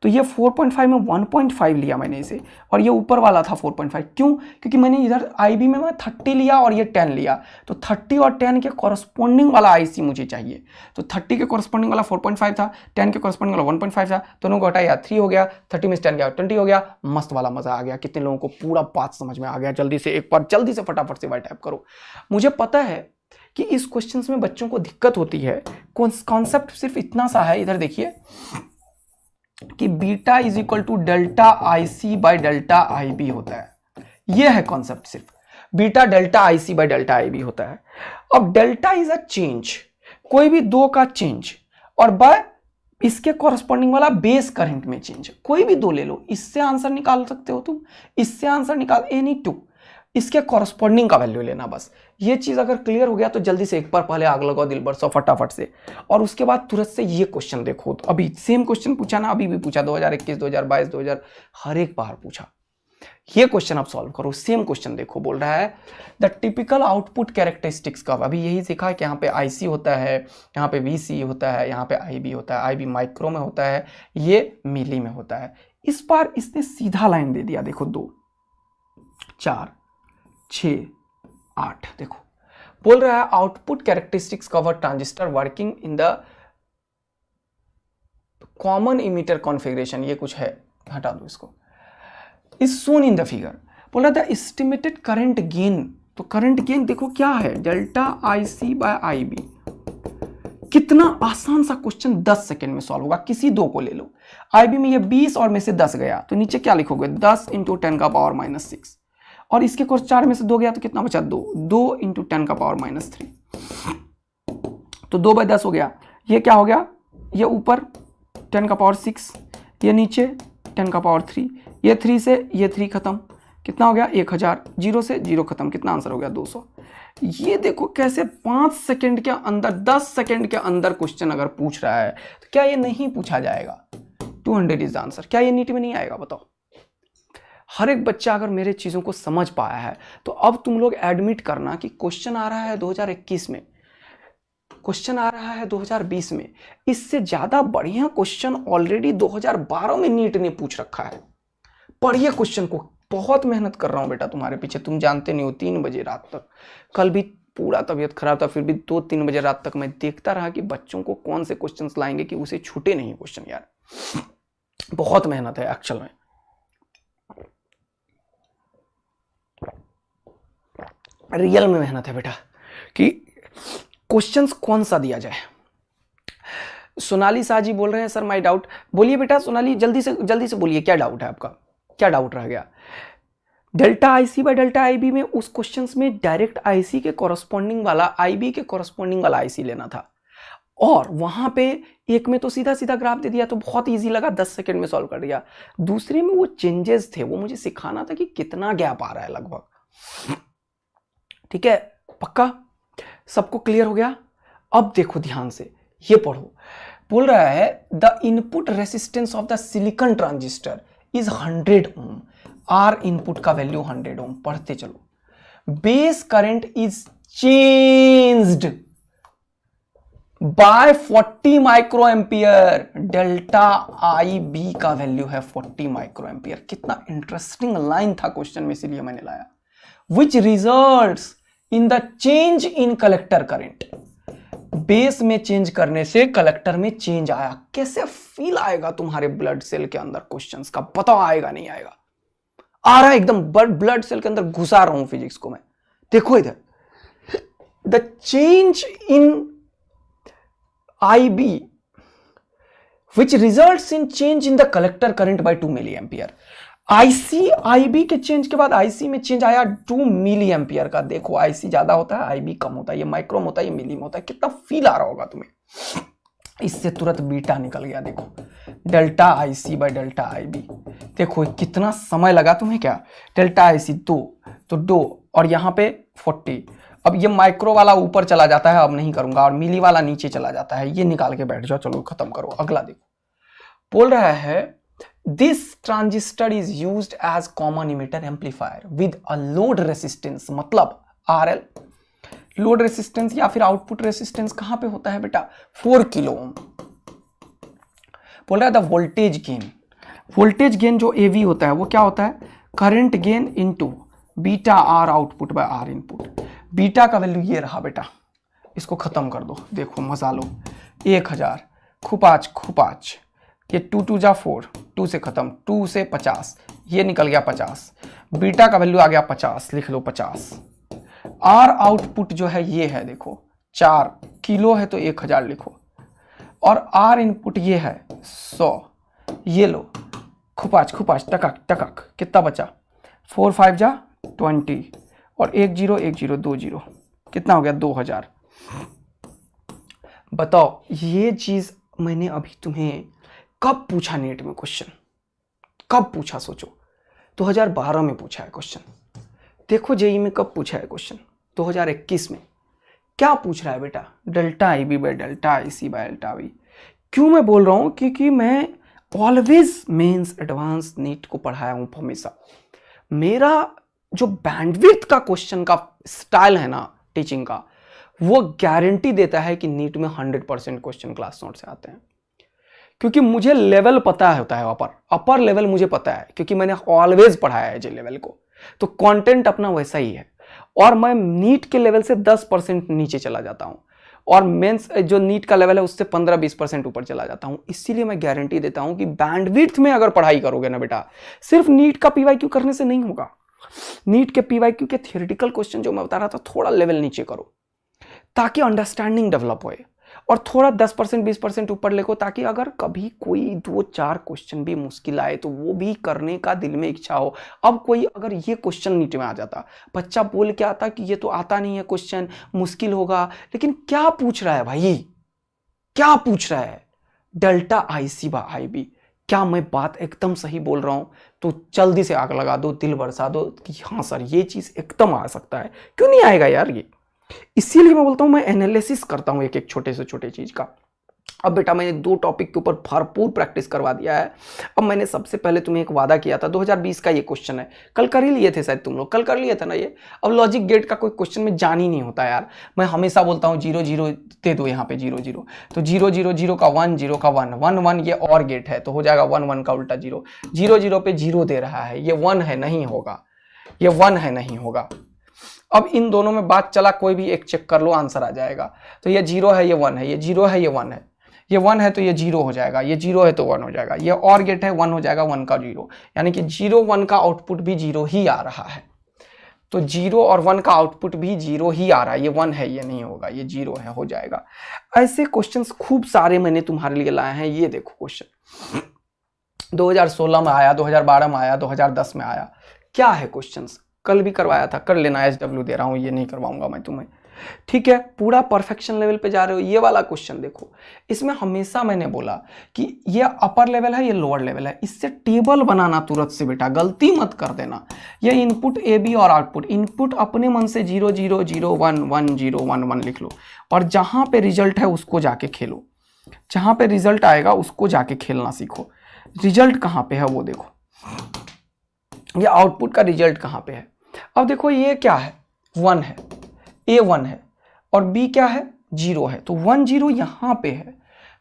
तो ये 4.5 में 1.5 लिया मैंने इसे, और ये ऊपर वाला था 4.5। क्यों? क्योंकि मैंने इधर IB में मैं 30 लिया और ये 10 लिया, तो 30 और 10 के कॉरस्पॉन्डिंग वाला IC मुझे चाहिए। तो 30 के कॉरस्पॉन्डिंग वाला 4.5 था, 10 के कॉरस्पॉन्डिंग वाला 1.5 था, दोनों को हटाया 3 हो गया, 30 में 10 गया 20 हो गया। मस्त वाला मजा आ गया। कितने लोगों को पूरा बात समझ में आ गया? जल्दी से एक बार जल्दी से फटाफट से वाई टाइप करो। मुझे पता है कि इस क्वेश्चन में बच्चों को दिक्कत होती है, कॉन्सेप्ट सिर्फ इतना सा है, इधर देखिए कि beta is equal to delta IC by delta IB होता है। यह है कॉन्सेप्ट, सिर्फ beta delta IC by delta IB होता है। अब डेल्टा इज अ चेंज, कोई भी दो का चेंज, और बाय इसके कॉरस्पॉन्डिंग वाला बेस करंट में चेंज। कोई भी दो ले लो, इससे आंसर निकाल सकते हो तुम, इससे आंसर निकाल, एनी टू। इसके कॉरस्पॉन्डिंग का वैल्यू लेना बस। ये चीज अगर क्लियर हो गया तो जल्दी से एक बार पहले आग लगाओ दिल बरसो फटाफट से, और उसके बाद तुरंत से ये क्वेश्चन देखो। तो अभी सेम क्वेश्चन पूछा ना, अभी भी पूछा 2021, 2022, 2000 हर एक बार पूछा। ये क्वेश्चन आप सॉल्व करो, सेम क्वेश्चन देखो। बोल रहा है द टिपिकल आउटपुट कैरेक्टरिस्टिक्स का, अभी यही सीखा है कि यहाँ पे आईसी होता है, यहाँ पे वीसी होता है, यहाँ पे आईबी होता है, आईबी माइक्रो में होता है, ये मिली में होता है। इस बार इसने सीधा लाइन दे दिया, देखो 2, 4, 6, 8। देखो बोल रहा है output characteristics cover transistor working in the common emitter configuration, ये कुछ है, हटा दो इसको, is shown in the figure. बोल रहा था एस्टिमेटेड करंट गेन, तो करंट गेन देखो क्या है, डेल्टा IC बाय IB। कितना आसान सा क्वेश्चन 10 सेकंड में सॉल्व होगा, किसी दो को ले लो। IB में ये 20 और में से 10 गया तो नीचे क्या लिखोगे, 10 × 10⁻⁻6, और इसके कोर्स 4 में से 2 गया तो कितना बचा, 2 × 10⁻⁻3, तो 2/10 हो गया। ये क्या हो गया, ये ऊपर 10⁻6, ये नीचे 10⁻3, ये 3 से ये 3 खत्म, कितना हो गया 1000, 0 से 0 खत्म, कितना आंसर हो गया 200। ये देखो कैसे 5 सेकंड के अंदर, 10 सेकंड के अंदर क्वेश्चन अगर पूछ रहा है तो क्या ये नहीं पूछा जाएगा। 200 इज द आंसर। क्या ये नीट में नहीं आएगा बताओ। हर एक बच्चा अगर मेरे चीजों को समझ पाया है तो अब तुम लोग एडमिट करना कि क्वेश्चन आ रहा है 2021 में, क्वेश्चन आ रहा है 2020 में, इससे ज्यादा बढ़िया क्वेश्चन ऑलरेडी 2012 में नीट ने पूछ रखा है। पढ़िए क्वेश्चन को, बहुत मेहनत कर रहा हूं बेटा तुम्हारे पीछे, तुम जानते नहीं हो। 3 बजे रात तक, कल भी पूरा तबीयत खराब था, फिर भी 2-3 बजे रात तक मैं देखता रहा कि बच्चों को कौन से क्वेश्चंस लाएंगे कि उसे छूटे नहीं क्वेश्चन। यार बहुत मेहनत है एक्चुअल में। रियल में मेहनत है बेटा कि क्वेश्चंस कौन सा दिया जाए। सोनाली शाह जी बोल रहे हैं सर माय डाउट। बोलिए बेटा सोनाली, जल्दी से बोलिए, क्या डाउट है आपका, क्या डाउट रह गया। Delta IC by delta IB में उस क्वेश्चंस में डायरेक्ट IC के कॉरस्पॉन्डिंग वाला IB के कॉरस्पॉन्डिंग वाला IC लेना था, और वहां पे एक में तो सीधा सीधा ग्राफ दे दिया तो बहुत इजी लगा, 10 सेकंड में सॉल्व कर दिया। दूसरे में वो चेंजेस थे, वो मुझे सिखाना था कि कितना गैप आ रहा है लगभग। ठीक है, पक्का सबको क्लियर हो गया। अब देखो ध्यान से, ये पढ़ो। बोल रहा है the input resistance of the silicon transistor is 100 ohm, R input का वैल्यू 100 ओम। पढ़ते चलो। Base current is changed by 40 micro ampere, delta IB का वैल्यू है 40 माइक्रो एम्पियर। कितना इंटरेस्टिंग लाइन था क्वेश्चन में, इसीलिए मैंने लाया। Which results in the change in collector current, base में चेंज करने से कलेक्टर में चेंज आया। कैसे फील आएगा तुम्हारे ब्लड सेल के अंदर क्वेश्चंस का, पता आएगा नहीं आएगा। आ रहा है एकदम, ब्लड सेल के अंदर घुसा रहा हूं फिजिक्स को मैं। देखो इधर, the change in IB which results in change in the collector current by 2 milliampere। IB के चेंज के बाद IC में चेंज आया 2 मिली एम्पियर का। देखो IC ज्यादा होता है, IB कम होता है, ये माइक्रो में होता है, ये मिली में होता है। कितना फील आ रहा होगा तुम्हें। इससे तुरंत बीटा निकल गया। देखो delta IC by delta IB, देखो कितना समय लगा तुम्हें। क्या डेल्टा IC 2 तो 2 और यहाँ पे 40। अब ये माइक्रो वाला ऊपर चला जाता है, अब नहीं करूंगा, और मिली वाला नीचे चला जाता है। ये निकाल के बैठ जाओ, चलो खत्म करो। अगला देखो, बोल रहा है this transistor is used as common emitter amplifier with a load resistance, मतलब RL। लोड रेसिस्टेंस या फिर आउटपुट रेसिस्टेंस कहां पे होता है बेटा, 4 किलो ओम। बोल रहा है the voltage gain, voltage gain जो AV होता है वो क्या होता है, current gain into beta R output by R input. Beta का वैल्यू ये रहा बेटा, इसको खत्म कर दो। देखो मजा लो, 1000 खुपाच, ये 2 2 जा 4, 2 से खत्म, 2 से 50, ये निकल गया 50। बीटा का वैल्यू आ गया 50, लिख लो 50। R आउटपुट जो है ये है, देखो 4 किलो है तो 1000 लिखो, और R इनपुट ये है 100, ये लो खुपाच टकक, कितना बचा, 4 5 जा 20, और 1 0 1 0 2 0, कितना हो गया 2000। बताओ ये चीज मैंने अभी तुम्हें कब पूछा नेट में क्वेश्चन, कब पूछा सोचो, 2012 में पूछा है क्वेश्चन। देखो जेई में कब पूछा है क्वेश्चन, 2021 में। क्या पूछ रहा है बेटा, delta I B by delta I C by delta V. क्यों मैं बोल रहा हूँ, क्योंकि मैं ऑलवेज मेंस एडवांस नीट को पढ़ाया हूँ हमेशा। मेरा जो बैंडविड्थ का क्वेश्चन का स्टाइल है ना टीचिंग का, वो गारंटी देता है कि नीट में 100% क्वेश्चन क्लास नोट से आते हैं। क्योंकि मुझे लेवल पता होता है, अपर लेवल मुझे पता है, क्योंकि मैंने ऑलवेज पढ़ाया है जे लेवल को। तो कंटेंट अपना वैसा ही है, और मैं नीट के लेवल से 10% नीचे चला जाता हूं, और मेंस जो नीट का लेवल है उससे 15-20% ऊपर चला जाता हूं। इसीलिए मैं गारंटी देता हूं कि बैंडविड्थ में अगर पढ़ाई करोगे ना बेटा, सिर्फ नीट का पीवाईक्यू करने से नहीं होगा। नीट के पीवाईक्यू के थियोरेटिकल क्वेश्चन जो मैं बता रहा था, थोड़ा लेवल नीचे करो ताकि अंडरस्टैंडिंग डेवलप होए, और थोड़ा 10% 20% ऊपर लेको, ताकि अगर कभी कोई 2-4 क्वेश्चन भी मुश्किल आए तो वो भी करने का दिल में इच्छा हो। अब कोई अगर ये क्वेश्चन नीट में आ जाता, बच्चा बोल के आता कि ये तो आता नहीं है क्वेश्चन, मुश्किल होगा, लेकिन क्या पूछ रहा है भाई, क्या पूछ रहा है, डेल्टा आई सी बा आई बी। क्या मैं बात एकदम सही बोल रहा हूं? तो जल्दी से आग लगा दो, दिल बरसा दो कि हाँ सर ये चीज एकदम आ सकता है। क्यों नहीं आएगा यार ये? इसीलिए मैं बोलता हूं, मैं एनालिसिस करता हूं एक एक छोटे से छोटे चीज का। अब बेटा मैंने 2 टॉपिक के ऊपर भरपूर प्रैक्टिस करवा दिया है। अब मैंने सबसे पहले तुम्हें एक वादा किया था, 2020 का ये क्वेश्चन है, कल कर ही लिए थे शायद तुम लोग, कल कर लिए थे ना ये। अब लॉजिक गेट का कोई क्वेश्चन में जान ही नहीं होता यार। मैं हमेशा बोलता हूँ 0 0 दे दो, यहाँ पे 0 0, तो 0 0 0 का 1, 0 का 1 1 1, ये और गेट है तो हो जाएगा 1 1 का उल्टा 0 0 0 पे 0 दे रहा है, ये 1 है, नहीं होगा, ये 1 है, नहीं होगा। अब इन दोनों में बात चला, कोई भी एक चेक कर लो, आंसर आ जाएगा। तो ये 0 है, ये 1 है, ये 0 है, ये 1 है, ये 1 है तो ये 0 हो जाएगा, ये 0 है तो 1 हो जाएगा, ये और गेट है 1 हो जाएगा, 1 का 0, यानी कि 0 1 का आउटपुट भी 0 ही आ रहा है। तो 0 और 1 का आउटपुट भी 0 ही आ रहा है, ये 1 है, ये नहीं होगा, ये 0 है, हो जाएगा। ऐसे क्वेश्चंस खूब सारे मैंने तुम्हारे लिए लाए हैं। ये देखो क्वेश्चन 2016 में आया, 2012 में आया, 2010 में आया। क्या है क्वेश्चंस, कल भी करवाया था, कर लेना। SW दे रहा हूं, ये नहीं करवाऊंगा मैं तुम्हें, ठीक है? पूरा परफेक्शन लेवल पे जा रहे हो। ये वाला क्वेश्चन देखो, इसमें हमेशा मैंने बोला कि ये अपर लेवल है, ये लोअर लेवल है, इससे टेबल बनाना तुरंत से बेटा, गलती मत कर देना। ये इनपुट ए बी और आउटपुट, इनपुट अपने मन से 0 0 0 1 1 0 1 1 लिख लो, और जहां पे रिजल्ट है उसको जाके खेलो, जहां पे रिजल्ट आएगा उसको जाके खेलना सीखो। रिजल्ट कहां पे है वो देखो, ये आउटपुट का रिजल्ट कहां पे है। अब देखो ये क्या है, 1 है, A 1 है, और B क्या है, 0 है, तो 1 0 यहां पे है।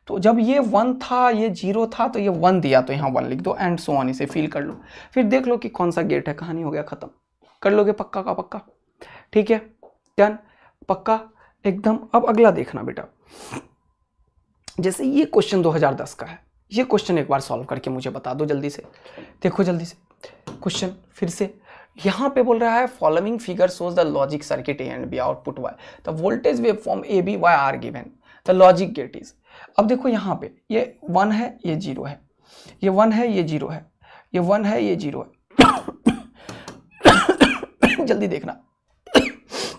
तो जब ये 1 था, ये 0 था, तो ये 1 दिया तो यहाँ 1 लिख दो, एंड सो ऑन। इसे फील कर लो, फिर देख लो कि कौन सा गेट है, कहानी हो गया खत्म। कर लोगे पक्का का पक्का, ठीक है, डन, पक्का एकदम। अब अगला देखना बेटा, जैसे ये क्वेश्चन 2010 का है, ये क्वेश्चन एक बार सॉल्व करके मुझे बता दो जल्दी से। देखो जल्दी से क्वेश्चन फिर से, यहां पे बोल रहा है following figure shows the logic circuit A and B, output Y, the voltage wave form A B Y are given, the logic gate is. अब देखो यहाँ पे ये 1 है, ये 0 है, ये 1 है, ये 0 है, ये 1 है, ये 0 है। जल्दी देखना।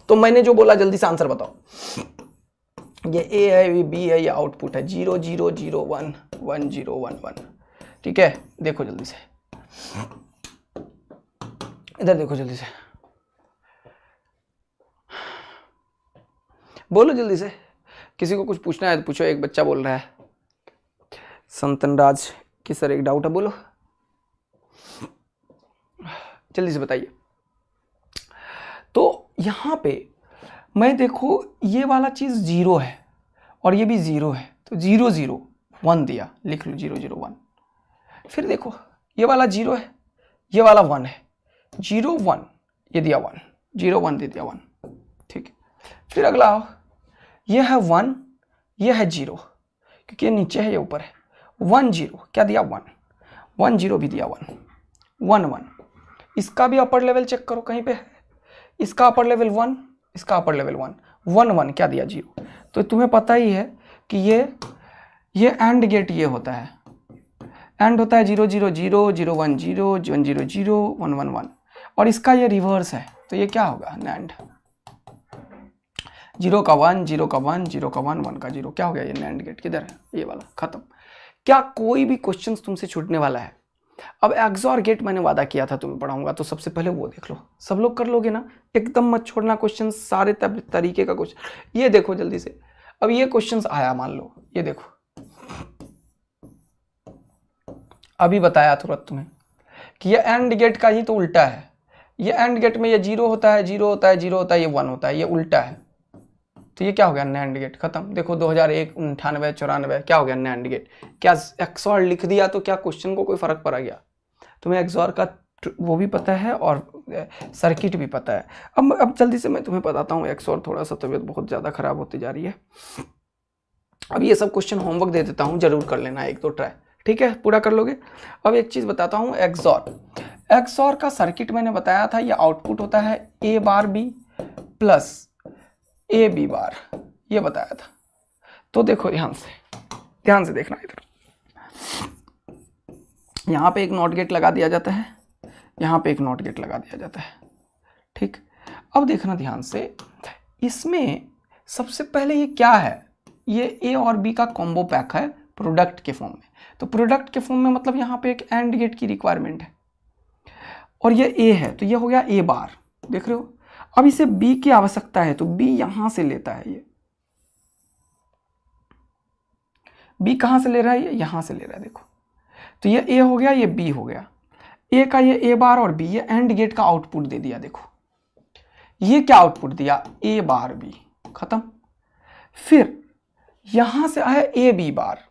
तो मैंने जो बोला जल्दी से आंसर बताओ। ये ए है, ये बी है, ये आउटपुट है 0 0 0 1 1 0 1 1, ठीक है? देखो जल्दी से, इधर देखो जल्दी से, बोलो जल्दी से। किसी को कुछ पूछना है तो पूछो। एक बच्चा बोल रहा है संतन राज कि सर एक डाउट है, बोलो जल्दी से बताइए। तो यहां पे मैं देखो ये वाला चीज 0 है और ये भी 0 है, तो 0 0 1 दिया, लिख लो 0 0 1। फिर देखो ये वाला 0 है, ये वाला 1 है, 0 1 ये दिया 1, 0 1 दे दिया 1, ठीक है? फिर अगला आओ, ये है 1, ये है 0, क्योंकि ये नीचे है ये ऊपर है, 1 0 क्या दिया 1 1 0 भी दिया 1 1 1। इसका भी अपर लेवल चेक करो कहीं पे है, इसका अपर लेवल 1, इसका अपर लेवल 1 1 1 क्या दिया 0। तो तुम्हें पता ही है कि ये एंड गेट ये होता है, एंड होता है 0 0 0 0 1 0 1 0 0 1 1 1, और इसका ये रिवर्स है, तो ये क्या होगा नैंड, 0 का 1 0 का 1 0 का 1 1 का 0, क्या हो गया ये नैंड गेट। किधर है ये वाला, खत्म। क्या कोई भी क्वेश्चन तुमसे छूटने वाला है? अब एक्सॉर गेट मैंने वादा किया था तुम्हें पढ़ाऊंगा, तो सबसे पहले वो देख लो। सब लोग कर लोगे ना, एकदम मत छोड़ना क्वेश्चन, सारे तरीके का क्वेश्चन। ये देखो जल्दी से, अब ये क्वेश्चन आया, मान लो ये देखो, अभी बताया तुरंत तुम्हें कि ये एंड गेट का ही तो उल्टा है। ये एंड गेट में ये 0 होता है, 0 होता है, 0 होता है, ये 1 होता है, ये उल्टा है। तो ये क्या हो गया, नैंड गेट खत्म। देखो 2001, 98, 94 क्या हो गया, नैंड गेट। क्या एक्सॉर लिख दिया तो क्या क्वेश्चन को कोई फर्क पड़ गया? तुम्हें एक्सॉर का वो भी पता है और सर्किट भी पता है। अब जल्दी से मैं तुम्हें बताता हूँ एक्सॉर। थोड़ा सा तबीयत बहुत ज़्यादा खराब होती जा रही है। अब ये सब क्वेश्चन होमवर्क दे देता हूँ, जरूर कर लेना 1-2 ट्राई, ठीक है, पूरा कर लोगे। अब एक चीज़ बताता हूँ, एक्सॉर का सर्किट मैंने बताया था, ये आउटपुट होता है A bar B plus A B bar, ये बताया था। तो देखो ध्यान से देखना, इधर यहाँ पे एक नॉट गेट लगा दिया जाता है, यहाँ पे एक नॉट गेट लगा दिया जाता है, ठीक। अब देखना ध्यान से, इसमें सबसे पहले ये क्या है, ये ए और बी का कॉम्बो पैक है प्रोडक्ट के फॉर्म में। तो प्रोडक्ट के फॉर्म में मतलब यहाँ पे एक एंड गेट की रिक्वायरमेंट है, और ये ए है तो ये हो गया ए बार, देख रहे हो। अब इसे बी की आवश्यकता है तो बी यहां से लेता है, ये बी कहां से ले रहा है, ये यहां से ले रहा है, देखो। तो ये ए हो गया, ये बी हो गया, ए का ये ए बार और बी, ये एंड गेट का आउटपुट दे दिया। देखो ये क्या आउटपुट दिया, ए बार बी, खत्म। फिर यहां से आया ए बी बार,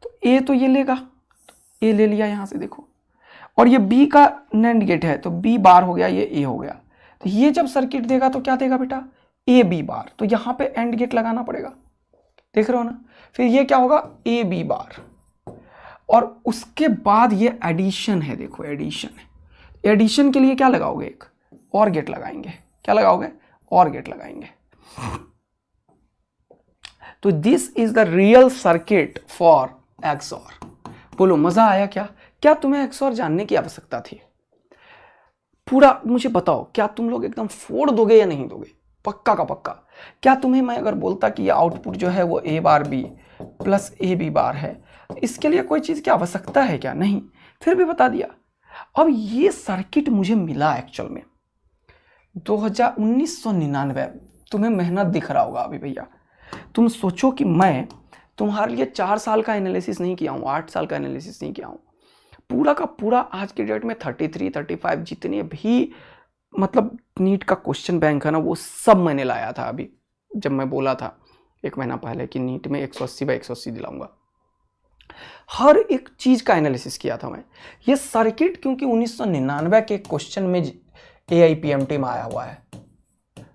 तो ए तो ये लेगा, ए ले लिया यहां से, देखो। और ये बी का नैंड गेट है तो बी बार हो गया, ये ए हो गया। तो ये जब सर्किट देगा तो क्या देगा बेटा, ए बी बार। तो यहां पे एंड गेट लगाना पड़ेगा, देख रहे हो ना। फिर ये क्या होगा, ए बी बार, और उसके बाद ये एडिशन है, देखो एडिशन है। एडिशन के लिए क्या लगाओगे, एक और गेट लगाएंगे। क्या लगाओगे, और गेट लगाएंगे। तो this is the real circuit for XOR. बोलो मजा आया क्या? क्या तुम्हें एक्सॉर जानने की आवश्यकता थी? पूरा मुझे बताओ, क्या तुम लोग एकदम फोड़ दोगे या नहीं दोगे? पक्का का पक्का। क्या तुम्हें मैं अगर बोलता कि ये आउटपुट जो है वो A bar B plus A B bar है, इसके लिए कोई चीज़ की आवश्यकता है क्या? नहीं, फिर भी बता दिया। अब ये सर्किट मुझे मिला एक्चुअल में 1999। तुम्हें मेहनत दिख रहा होगा अभी भैया। तुम सोचो कि मैं तुम्हारे लिए 4 साल का एनालिसिस नहीं किया हूँ, 8 साल का एनालिसिस नहीं किया हूँ। पूरा का पूरा आज के डेट में 33, 35 जितने भी मतलब नीट का क्वेश्चन बैंक है ना, वो सब मैंने लाया था। अभी जब मैं बोला था 1 महीना पहले कि नीट में 180/180 दिलाऊंगा, हर एक चीज का एनालिसिस किया था मैं। ये सर्किट क्योंकि 1999 के क्वेश्चन में AIPMT में आया हुआ है,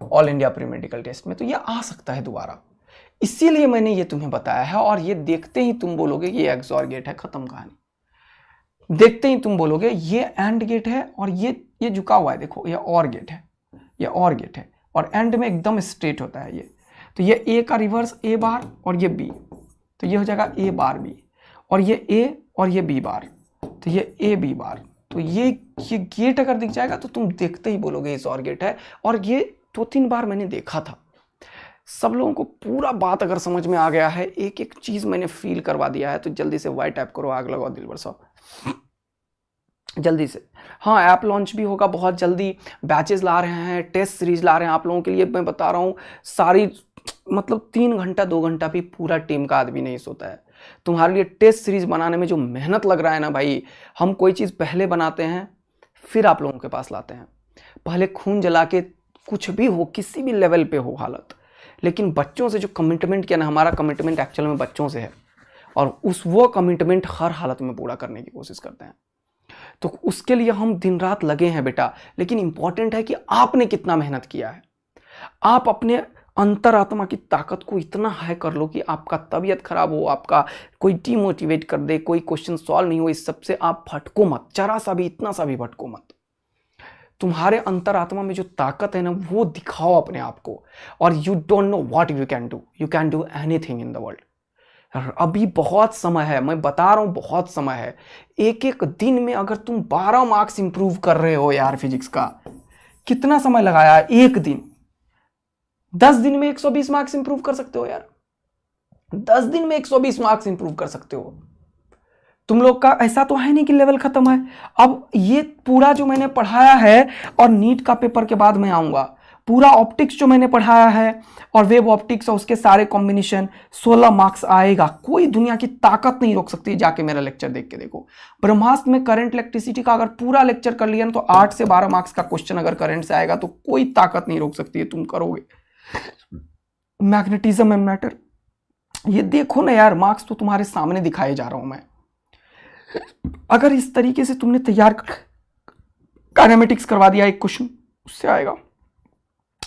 all India pre medical test में, तो ये आ सकता है दोबारा, इसीलिए मैंने ये तुम्हें बताया है। और ये देखते ही तुम बोलोगे कि ये एक्सॉर गेट है, खत्म कहानी। देखते ही तुम बोलोगे ये एंड गेट है, और ये झुका हुआ है, देखो ये और गेट है, ये और गेट है, और एंड में एकदम स्ट्रेट होता है ये। तो ये ए का रिवर्स ए बार और ये बी, तो ये हो जाएगा ए बार बी, और ये ए और ये बी बार, तो ये ए बी बार। तो ये गेट अगर दिख जाएगा तो तुम देखते ही बोलोगे इस और गेट है। और ये 2-3 बार मैंने देखा था। सब लोगों को पूरा बात अगर समझ में आ गया है, एक एक चीज मैंने फील करवा दिया है, तो जल्दी से वाई टैप करो, आग लगाओ दिलबर साहब, जल्दी से। हाँ, ऐप लॉन्च भी होगा बहुत जल्दी, बैचेस ला रहे हैं, टेस्ट सीरीज ला रहे हैं आप लोगों के लिए। मैं बता रहा हूँ सारी, मतलब 3 घंटा 2 घंटा भी पूरा टीम का आदमी नहीं सोता है तुम्हारे लिए। टेस्ट सीरीज बनाने में जो मेहनत लग रहा है ना भाई, हम कोई चीज़ पहले बनाते हैं फिर आप लोगों के पास लाते हैं। पहले खून जला के कुछ भी हो, किसी भी लेवल पे हो हालत, लेकिन बच्चों से जो कमिटमेंट किया ना, हमारा कमिटमेंट एक्चुअल में बच्चों से है, और वो कमिटमेंट हर हालत में पूरा करने की कोशिश करते हैं। तो उसके लिए हम दिन रात लगे हैं बेटा। लेकिन इंपॉर्टेंट है कि आपने कितना मेहनत किया है। आप अपने अंतरात्मा की ताकत को इतना हाई कर लो कि आपका तबीयत खराब हो, आपका कोई डिमोटिवेट कर दे, कोई क्वेश्चन सॉल्व नहीं हो, इस सबसे आप भटको मत, जरा सा भी, इतना सा भी भटको मत। तुम्हारे अंतरात्मा में जो ताकत है ना, वो दिखाओ अपने आप को। और you don't know what you can do anything in the world. अभी बहुत समय है, मैं बता रहा हूं बहुत समय है। एक एक दिन में अगर तुम 12 मार्क्स इंप्रूव कर रहे हो यार फिजिक्स का, कितना समय लगाया है? एक दिन। 10 दिन में 120 मार्क्स इंप्रूव कर सकते हो यार, 10 दिन में 120 मार्क्स इंप्रूव कर सकते हो। तुम लोग का ऐसा तो है नहीं कि लेवल खत्म है। अब ये पूरा जो मैंने पढ़ाया है और नीट का पेपर के बाद मैं आऊंगा, पूरा ऑप्टिक्स जो मैंने पढ़ाया है और वेब ऑप्टिक्स और उसके सारे कॉम्बिनेशन 16 मार्क्स आएगा। कोई दुनिया की ताकत नहीं रोक सकती। जाके मेरा लेक्चर देख के देखो। ब्रह्मास्त्र में करंट इलेक्ट्रिसिटी का अगर पूरा लेक्चर कर लिया ना तो 8 से 12 मार्क्स का क्वेश्चन अगर करंट से आएगा तो कोई ताकत नहीं रोक सकती है, तुम करोगे। मैग्नेटिज्म एंड मैटर, ये देखो ना यार, मार्क्स तो तुम्हारे सामने दिखाए जा रहा हूं मैं। अगर इस तरीके से तुमने तैयार काइनेमेटिक्स करवा दिया एक क्वेश्चन, उससे आएगा।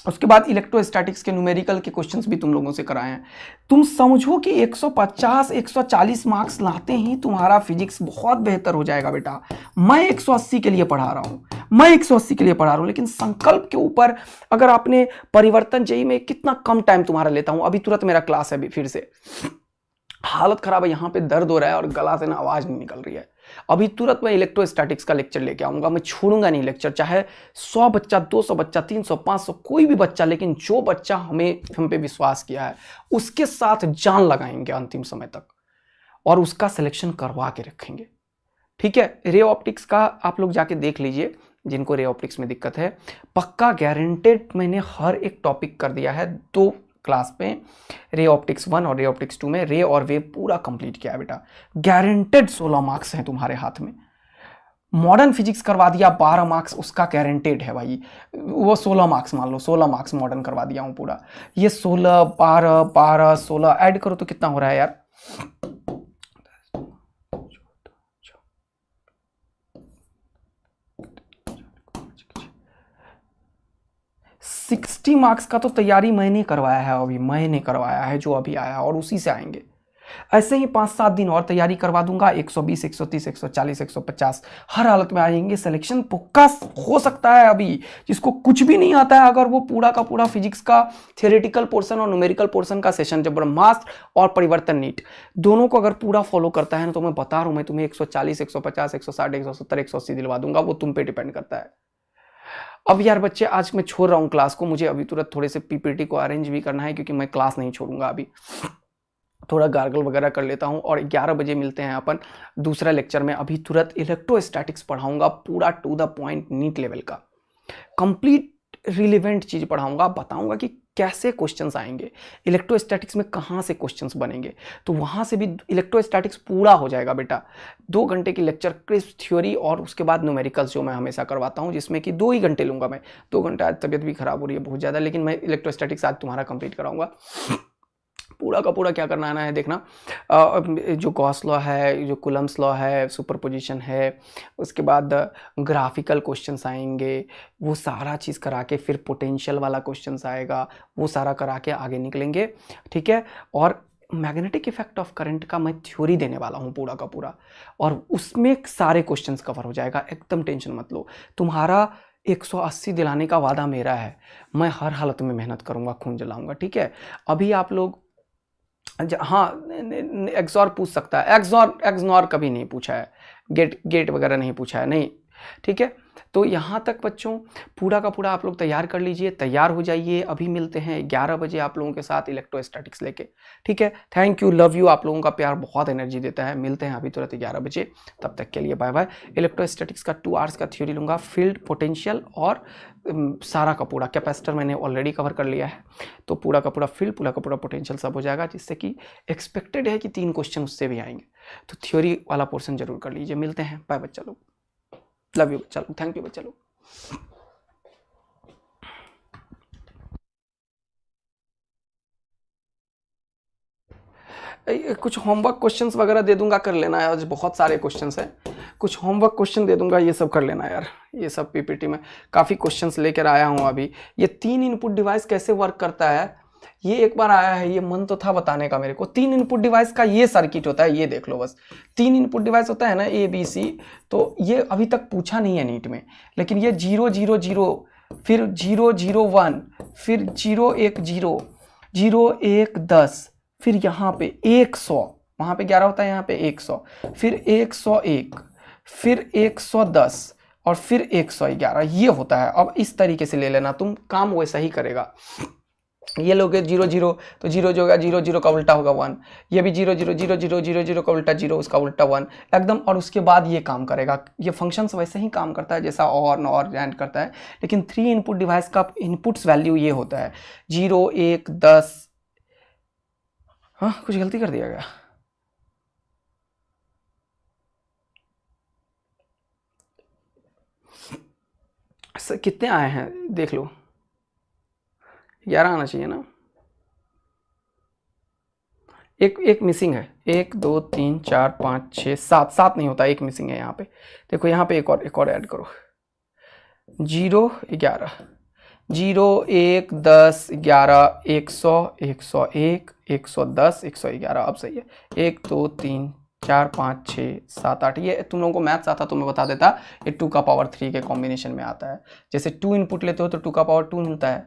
उसके बाद इलेक्ट्रोस्टैटिक्स के न्यूमेरिकल के क्वेश्चंस भी तुम लोगों से कराए हैं। तुम समझो कि 150 140 मार्क्स लाते ही तुम्हारा फिजिक्स बहुत बेहतर हो जाएगा बेटा। मैं 180 के लिए पढ़ा रहा हूं, मैं 180 के लिए पढ़ा रहा हूं, लेकिन संकल्प के ऊपर अगर आपने परिवर्तन जेई में कितना कम टाइम तुम्हारा लेता हूं। अभी तुरंत मेरा क्लास है, अभी फिर से हालत खराब है, यहां पे दर्द हो रहा है और गला से ना आवाज नहीं निकल रही है। अभी तुरंत मैं इलेक्ट्रोस्टैटिक्स का लेक्चर लेके आऊंगा। मैं छोड़ूंगा नहीं लेक्चर, चाहे 100 बच्चा, 200 बच्चा, 300, 500, कोई भी बच्चा, लेकिन जो बच्चा हम पे विश्वास किया है उसके साथ जान लगाएंगे अंतिम समय तक और उसका सिलेक्शन करवा के रखेंगे। ठीक है। रे ऑप्टिक्स का आप लोग जाके देख लीजिए, जिनको रे ऑप्टिक्स में दिक्कत है, पक्का गारंटेड मैंने हर एक टॉपिक कर दिया है 2 क्लास में। रे ऑप्टिक्स 1 और रे ऑप्टिक्स 2 में रे और वेव पूरा कंप्लीट किया है बेटा। गारंटेड 16 मार्क्स हैं तुम्हारे हाथ में। मॉडर्न फिजिक्स करवा दिया 12 मार्क्स, उसका गारंटेड है भाई। वो 16 मार्क्स मान लो, 16 मार्क्स मॉडर्न करवा दिया हूं पूरा। ये 16 12 12 16 ऐड करो तो कितना हो रहा है यार? 60 मार्क्स का तो तैयारी मैंने करवाया है, अभी मैंने करवाया है जो अभी आया, और उसी से आएंगे। ऐसे ही 5-7 दिन और तैयारी करवा दूंगा। 120 130 140 150 हर हालत में आएंगे। सिलेक्शन पक्का हो सकता है। अभी जिसको कुछ भी नहीं आता है, अगर वो पूरा का पूरा फिजिक्स का थियोरेटिकल पोर्शन और न्यूमेरिकल पोर्शन का सेशन, जब ब्रह्मास्त्र और परिवर्तन नीट दोनों को अगर पूरा फॉलो करता है ना, तो मैं बता रहा हूं, मैं तुम्हें 140 150 160 170 180 दिलवा दूंगा। वो तुम पे डिपेंड करता है। अब यार बच्चे, आज मैं छोड़ रहा हूँ क्लास को, मुझे अभी तुरंत थोड़े से पीपीटी को अरेंज भी करना है, क्योंकि मैं क्लास नहीं छोड़ूंगा। अभी थोड़ा गार्गल वगैरह कर लेता हूँ और 11 बजे मिलते हैं अपन दूसरा लेक्चर में। अभी तुरंत इलेक्ट्रोस्टैटिक्स पढ़ाऊंगा, पूरा to the point NEET level का कंप्लीट रिलेवेंट चीज पढ़ाऊंगा। बताऊंगा कि कैसे क्वेश्चंस आएंगे, इलेक्ट्रोस्टैटिक्स में कहाँ से क्वेश्चंस बनेंगे, तो वहां से भी इलेक्ट्रोस्टैटिक्स पूरा हो जाएगा बेटा। 2 घंटे की लेक्चर, क्रिस्प थ्योरी और उसके बाद न्यूमेरिकल्स जो मैं हमेशा करवाता हूं, जिसमें कि 2 ही घंटे लूंगा मैं। 2 घंटे, आज तबियत भी खराब हो रही है बहुत ज़्यादा, लेकिन मैं इलेक्ट्रोस्टैटिक्स आज तुम्हारा कंप्लीट कराऊंगा। पूरा का पूरा क्या करना है देखना, जो गॉस लॉ है, जो कूलम्ब्स लॉ है, सुपरपोजिशन है, उसके बाद ग्राफिकल क्वेश्चंस आएंगे, वो सारा चीज़ करा के फिर पोटेंशियल वाला क्वेश्चंस आएगा, वो सारा करा के आगे निकलेंगे। ठीक है। और मैग्नेटिक इफेक्ट ऑफ करंट का मैं थ्योरी देने वाला हूँ पूरा का पूरा, और उसमें सारे क्वेश्चंस कवर हो जाएगा। एकदम टेंशन मत लो, तुम्हारा 180 दिलाने का वादा मेरा है। मैं हर हालत में मेहनत करूंगा, खून जलाऊंगा। ठीक है। अभी आप लोग, हाँ, एक्सॉर पूछ सकता है, एक्सनॉर कभी नहीं पूछा है, गेट वगैरह नहीं पूछा है, नहीं। ठीक है। तो यहाँ तक बच्चों पूरा का पूरा आप लोग तैयार कर लीजिए, तैयार हो जाइए। अभी मिलते हैं 11 बजे आप लोगों के साथ इलेक्ट्रोस्टैटिक्स लेके। ठीक है। Thank you, love you. आप लोगों का प्यार बहुत एनर्जी देता है। मिलते हैं अभी तुरंत 11 बजे, तब तक के लिए बाय बाय। इलेक्ट्रोस्टैटिक्स का 2 आवर्स का थ्योरी लूंगा, फील्ड, पोटेंशियल और सारा का पूरा। कैपेसिटर मैंने ऑलरेडी कवर कर लिया है, तो पूरा का पूरा फील्ड, पूरा का पूरा पोटेंशियल सब हो जाएगा, जिससे कि एक्सपेक्टेड है कि 3 क्वेश्चन उससे भी आएंगे। तो थ्योरी वाला पोर्शन जरूर कर लीजिए। मिलते हैं, बाय बच्चा लोग, लव यू बच्चा लोग, थैंक यू बच्चा लोग। कुछ होमवर्क क्वेश्चंस वगैरह दे दूंगा, कर लेना है। आज बहुत सारे क्वेश्चंस हैं, कुछ होमवर्क क्वेश्चन दे दूंगा, ये सब कर लेना यार। ये सब पीपीटी में काफ़ी क्वेश्चंस लेकर आया हूँ अभी। ये 3 इनपुट डिवाइस कैसे वर्क करता है, ये एक बार आया है, ये मन तो था बताने का मेरे को। 3 इनपुट डिवाइस का ये सर्किट होता है, ये देख लो बस। 3 इनपुट डिवाइस होता है ना, ABC। तो ये अभी तक पूछा नहीं है नीट में, लेकिन ये 0 0 0, फिर 0 0 1, फिर 0 1 0, 0 1 10, फिर यहाँ पे 100, वहाँ पे 11 होता है, यहाँ पे 100, फिर 101, फिर 110 और फिर 111, ये होता है। अब इस तरीके से ले लेना तुम, काम वैसा ही करेगा। ये लोगे 0 0 तो 0 जो होगा 0 0 का उल्टा होगा 1, ये भी 0 0 0 0 0 0 का उल्टा 0, उसका उल्टा 1 एकदम। और उसके बाद ये काम करेगा। ये फंक्शंस वैसे ही काम करता है जैसा और नॉर एंड करता है, लेकिन 3 इनपुट डिवाइस का इनपुट्स वैल्यू ये होता है 0 1 10। हाँ कुछ गलती कर दिया गया। कितने आए हैं देख लो, 11 आना चाहिए ना। एक मिसिंग है, 1 2 3 4 5 6 7, 7 नहीं होता, एक मिसिंग है यहाँ पे। देखो यहाँ पे एक और ऐड करो, 0 11 0 1 10 11 100 101 110 111। अब सही है। 1 2 3 4 5 6 7 8। ये तुम लोगों को मैथ्स आता तो मैं बता देता, ये 2 का पावर 3 के कॉम्बिनेशन में आता है। जैसे 2 इनपुट लेते हो तो 2 का पावर 2 मिलता है,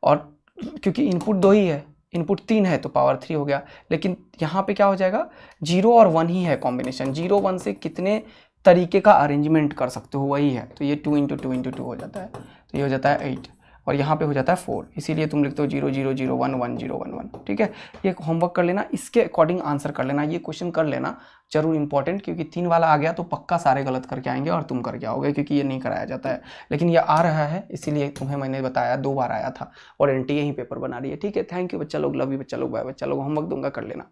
और क्योंकि इनपुट 2 ही है, इनपुट 3 है तो पावर 3 हो गया। लेकिन यहाँ पे क्या हो जाएगा, 0 और 1 ही है कॉम्बिनेशन। 0 1 से कितने तरीके का अरेंजमेंट कर सकते हो वही है, तो ये 2 × 2 × 2 हो जाता है, तो ये हो जाता है 8, और यहाँ पे हो जाता है 4। इसीलिए तुम लिखते हो 0 0 0 1 1 0 1 1। ठीक है, ये होमवर्क कर लेना, इसके अकॉर्डिंग आंसर कर लेना, ये क्वेश्चन कर लेना जरूर इंपॉर्टेंट, क्योंकि 3 वाला आ गया तो पक्का सारे गलत करके आएंगे और तुम करके आओगे, क्योंकि ये नहीं कराया जाता है। लेकिन ये आ रहा है इसीलिए तुम्हें मैंने बताया, 2 बार आया था, और एनटीए ही पेपर बना रही है। ठीक है, थैंक यू बच्चा लोग, लव यू बच्चा लोग, बाय बच्चा लोग, होमवर्क दूंगा कर लेना।